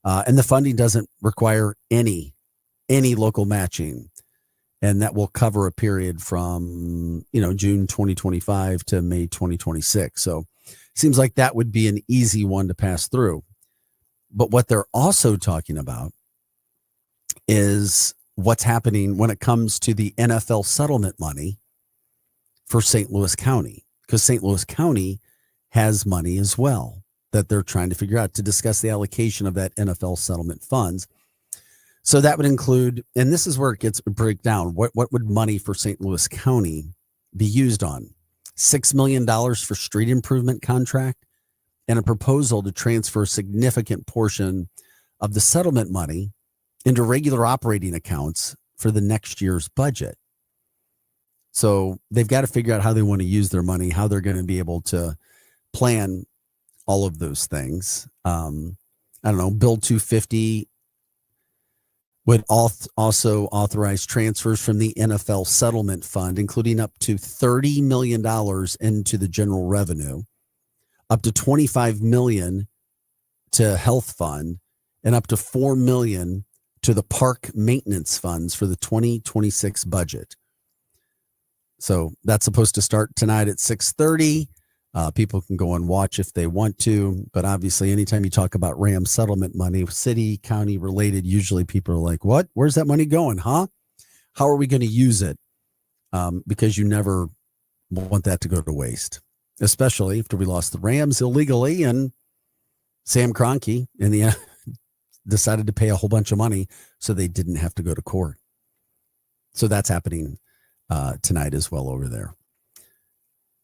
And the funding doesn't require any local matching. And that will cover a period from, June 2025 to May 2026. So seems like that would be an easy one to pass through. But what they're also talking about is what's happening when it comes to the NFL settlement money for St. Louis County, because St. Louis County has money as well that they're trying to figure out to discuss the allocation of that NFL settlement funds. So that would include, and this is where it gets break down, what would money for St. Louis County be used on? $6 million for street improvement contract and a proposal to transfer a significant portion of the settlement money into regular operating accounts for the next year's budget. So they've got to figure out how they want to use their money, how they're going to be able to plan all of those things. I don't know, Bill 250 would also authorize transfers from the NFL settlement fund, including up to $30 million into the general revenue, up to $25 million to health fund, and up to $4 million to the park maintenance funds for the 2026 budget. So that's supposed to start tonight at 6:30. People can go and watch if they want to, but obviously anytime you talk about Ram settlement money, city, county related, usually people are like, what? Where's that money going? Huh? How are we going to use it? Because you never want that to go to waste, especially after we lost the Rams illegally and Sam Kroenke in the decided to pay a whole bunch of money so they didn't have to go to court. So that's happening tonight as well over there.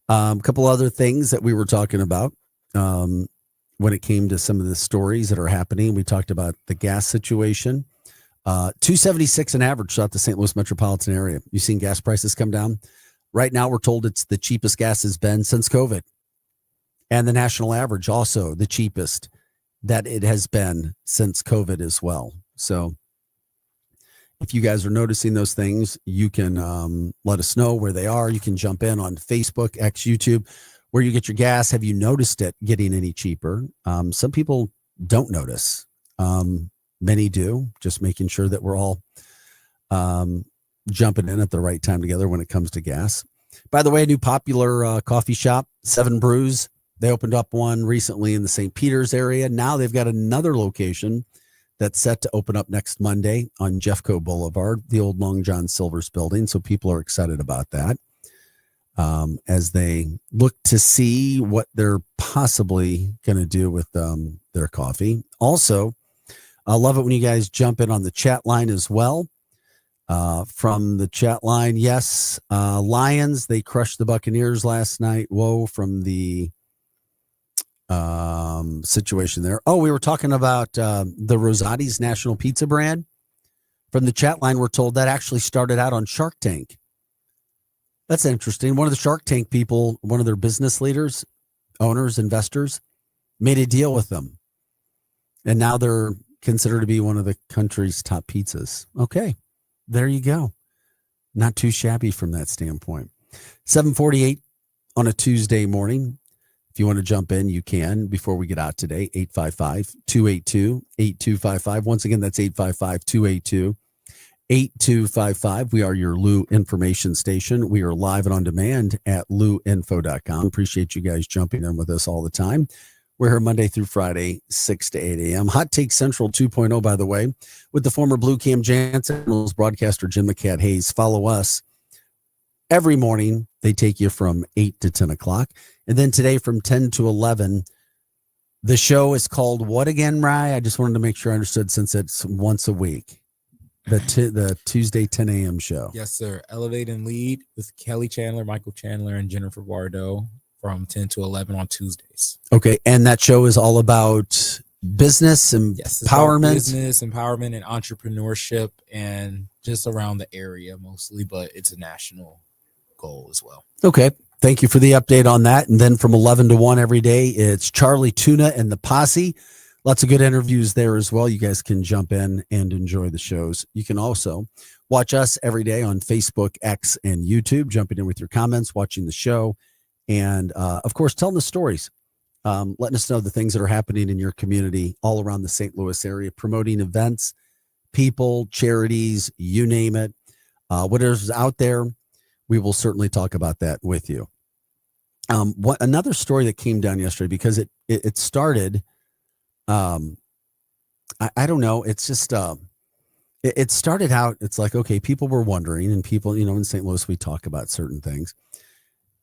A couple other things that we were talking about when it came to some of the stories that are happening. We talked about the gas situation. $2.76 an average throughout the St. Louis metropolitan area. You've seen gas prices come down. Right now, we're told it's the cheapest gas has been since COVID. And the national average also the cheapest that it has been since COVID as well. So if you guys are noticing those things, you can let us know where they are. You can jump in on Facebook, X, YouTube, where you get your gas. Have you noticed it getting any cheaper? Some people don't notice. Many do, just making sure that we're all jumping in at the right time together when it comes to gas. By the way, a new popular coffee shop, Seven Brews. They opened up one recently in the St. Peters area. Now they've got another location that's set to open up next Monday on Jeffco Boulevard, the old Long John Silver's building. So people are excited about that as they look to see what they're possibly going to do with their coffee. Also, I love it when you guys jump in on the chat line as well. From the chat line, yes, Lions, they crushed the Buccaneers last night. Whoa, from the situation there. Oh, we were talking about the Rosati's National Pizza brand. From the chat line, we're told that actually started out on Shark Tank. That's interesting. One of the Shark Tank people, one of their business leaders, owners, investors, made a deal with them. And now they're considered to be one of the country's top pizzas. Okay, there you go. Not too shabby from that standpoint. 7:48 on a Tuesday morning. If you want to jump in, you can before we get out today. 855-282-8255. Once again, that's 855-282-8255. We are your Lou information station. We are live and on demand at louinfo.com. Appreciate you guys jumping in with us all the time. We're here Monday through Friday, 6 to 8 a.m. Hot Take Central 2.0, by the way, with the former Blue Cam Jansen broadcaster Jim McCat Hayes. Follow us every morning. They take you from 8 to 10 o'clock. And then today from 10 to 11, the show is called what again, Rye? I just wanted to make sure I understood since it's once a week. The Tuesday 10 a.m. show. Yes, sir. Elevate and Lead with Kelly Chandler, Michael Chandler, and Jennifer Wardo from 10 to 11 on Tuesdays. Okay. And that show is all about business and empowerment. Business, empowerment, and entrepreneurship, and just around the area mostly, but it's a national goal as well. Okay. Thank you for the update on that. And then from 11 to 1 every day, it's Charlie Tuna and the Posse. Lots of good interviews there as well. You guys can jump in and enjoy the shows. You can also watch us every day on Facebook, X, and YouTube, jumping in with your comments, watching the show, and, of course, telling the stories, letting us know the things that are happening in your community all around the St. Louis area, promoting events, people, charities, you name it. Whatever's out there, we will certainly talk about that with you. Another story that came down yesterday, because it started, I don't know. It's just, it started out, it's like, okay, people were wondering, and people, in St. Louis, we talk about certain things.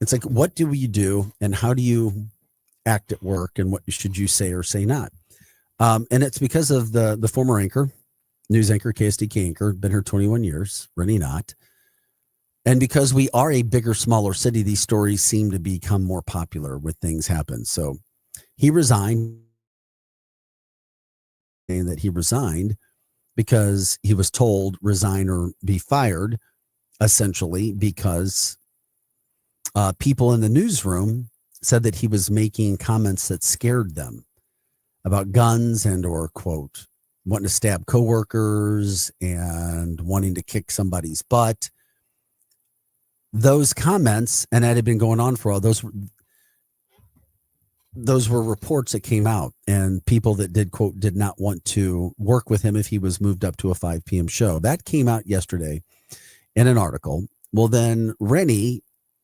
It's like, what do we do and how do you act at work, and what should you say or say not? And it's because of the former anchor, news anchor, KSDK anchor, been here 21 years, Rennie Knott. And because we are a bigger, smaller city, these stories seem to become more popular when things happen. So he resigned, and that he resigned because he was told resign or be fired, essentially because people in the newsroom said that he was making comments that scared them about guns and or, quote, wanting to stab coworkers and wanting to kick somebody's butt. Those comments, and that had been going on for all those were reports that came out, and people that did not want to work with him if he was moved up to a 5 p.m. show. That came out yesterday in an article. Well, then Rennie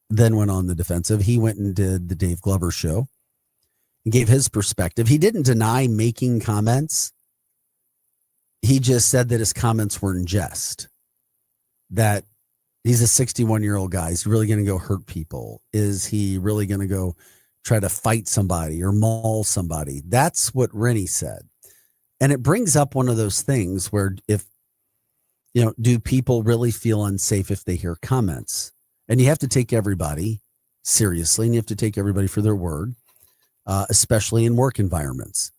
then went on the defensive. He went and did the Dave Glover show and gave his perspective. He didn't deny making comments. He just said that his comments were in jest, that he's a 61-year-old guy. Is he really going to go hurt people? Is he really going to go try to fight somebody or maul somebody? That's what Rennie said. And it brings up one of those things where do people really feel unsafe if they hear comments? And you have to take everybody seriously, and you have to take everybody for their word, especially in work environments.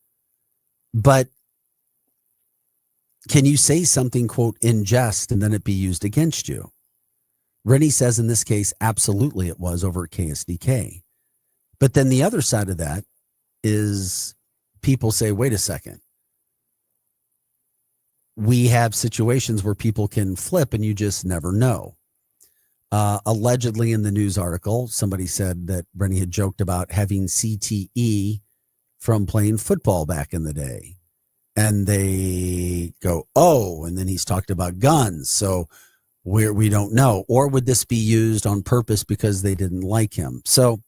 But can you say something, quote, in jest, and then it be used against you? Rennie says in this case, absolutely it was over at KSDK. But then the other side of that is people say, wait a second. We have situations where people can flip and you just never know. Allegedly in the news article, somebody said that Rennie had joked about having CTE from playing football back in the day. And they go, oh, and then he's talked about guns. So we don't know. Or would this be used on purpose because they didn't like him? So,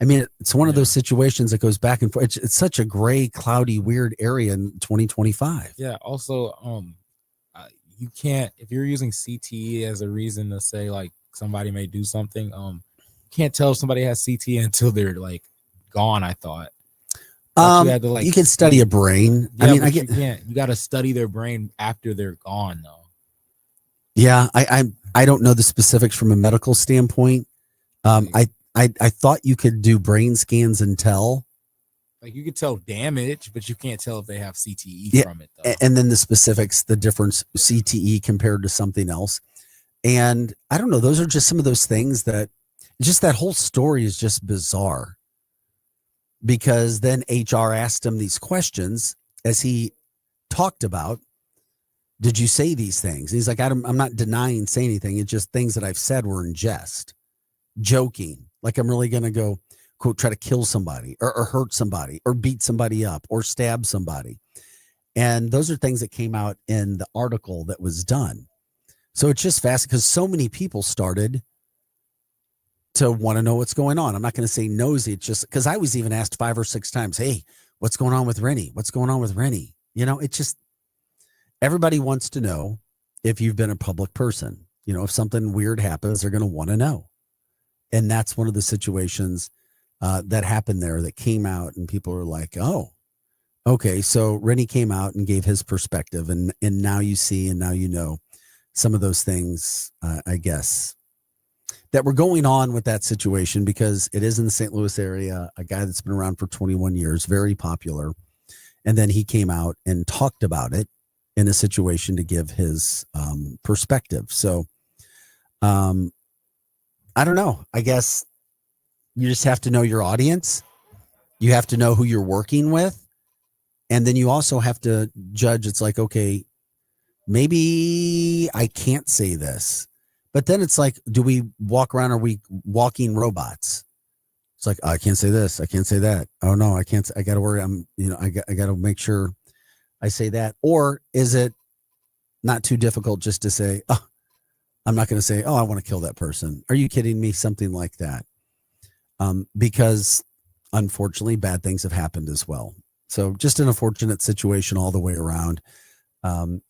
I mean, it's one of those situations that goes back and forth. It's such a gray, cloudy, weird area in 2025. Yeah. Also, you can't, if you're using CTE as a reason to say like somebody may do something, you can't tell if somebody has CTE until they're like gone. I thought. You can study a brain. Yeah, I mean, you can't. You got to study their brain after they're gone, though. Yeah, I don't know the specifics from a medical standpoint. I thought you could do brain scans and tell. Like you could tell damage, but you can't tell if they have CTE from it, though. And then the specifics, the difference CTE compared to something else. And I don't know. Those are just some of those things that just that whole story is just bizarre. Because then HR asked him these questions as he talked about, did you say these things? And he's like, I'm not denying saying anything. It's just things that I've said were in jest, joking. Like I'm really going to go, quote, try to kill somebody or hurt somebody or beat somebody up or stab somebody. And those are things that came out in the article that was done. So it's just fast because so many people started to want to know what's going on. I'm not going to say nosy. It's just because I was even asked 5 or 6 times, hey, what's going on with Rennie? What's going on with Rennie? It's just everybody wants to know if you've been a public person. If something weird happens, they're going to want to know. And that's one of the situations that happened there that came out and people were like, oh, okay. So Rennie came out and gave his perspective and now you see, and now you know some of those things, I guess, that were going on with that situation because it is in the St. Louis area, a guy that's been around for 21 years, very popular. And then he came out and talked about it in a situation to give his perspective. So I don't know. I guess you just have to know your audience. You have to know who you're working with. And then you also have to judge. It's like, okay, maybe I can't say this. But then it's like, do we walk around? Are we walking robots? It's like, oh, I can't say this. I can't say that. Oh no, I can't. I got to worry. I got to make sure I say that. Or is it not too difficult just to say, oh, I'm not going to say, oh, I want to kill that person. Are you kidding me? Something like that. Because unfortunately, bad things have happened as well. So just an unfortunate situation all the way around.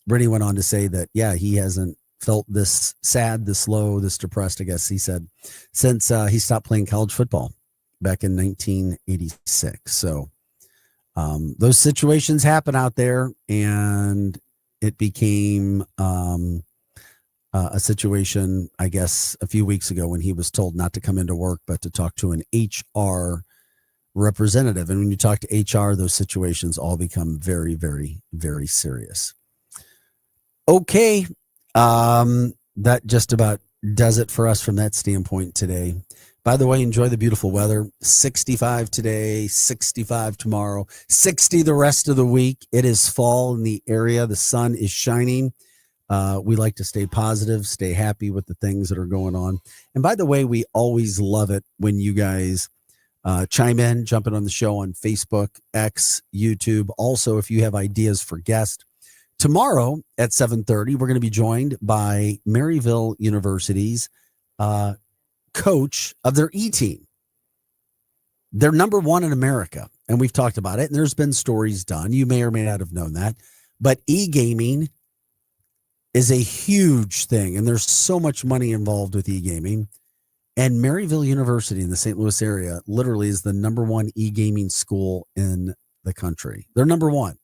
Rennie went on to say that, yeah, he hasn't felt this sad, this low, this depressed, I guess he said, since he stopped playing college football back in 1986. So those situations happen out there, and it became a situation, I guess, a few weeks ago when he was told not to come into work, but to talk to an HR representative. And when you talk to HR, those situations all become very, very, very serious. Okay. That just about does it for us from that standpoint today. By the way, enjoy the beautiful weather. 65 today, 65 tomorrow, 60 the rest of the week. It is fall in the area. The sun is shining. We like to stay positive, stay happy with the things that are going on. And by the way, we always love it when you guys chime in, jumping on the show on Facebook, X, YouTube. Also, if you have ideas for guests, tomorrow at 7:30, we're going to be joined by Maryville University's coach of their E-team. They're number one in America, and we've talked about it, and there's been stories done. You may or may not have known that, but e-gaming is a huge thing, and there's so much money involved with e-gaming. And Maryville University in the St. Louis area literally is the number one e-gaming school in the country. They're number one.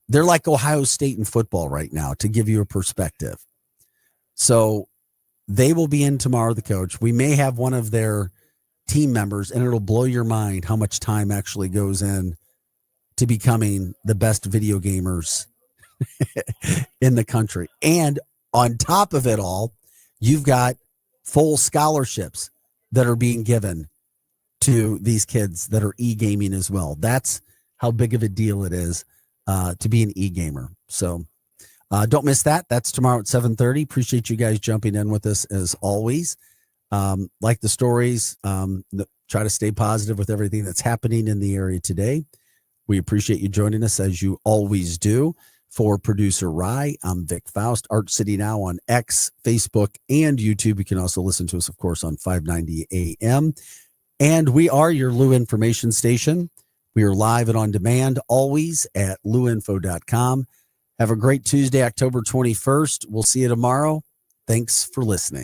They're like Ohio State in football right now, to give you a perspective. So they will be in tomorrow, the coach. We may have one of their team members, and it'll blow your mind how much time actually goes in to becoming the best video gamers in the country. And on top of it all, you've got full scholarships that are being given to these kids that are e-gaming as well. That's how big of a deal it is to be an e-gamer. So don't miss that. That's tomorrow at 7:30. Appreciate you guys jumping in with us as always. Like the stories, try to stay positive with everything that's happening in the area today. We appreciate you joining us as you always do. For producer Rye, I'm Vic Faust. Art City Now on X, Facebook, and YouTube. You can also listen to us, of course, on 590 AM. And we are your Lou information station. We are live and on demand always at louinfo.com. Have a great Tuesday, October 21st. We'll see you tomorrow. Thanks for listening.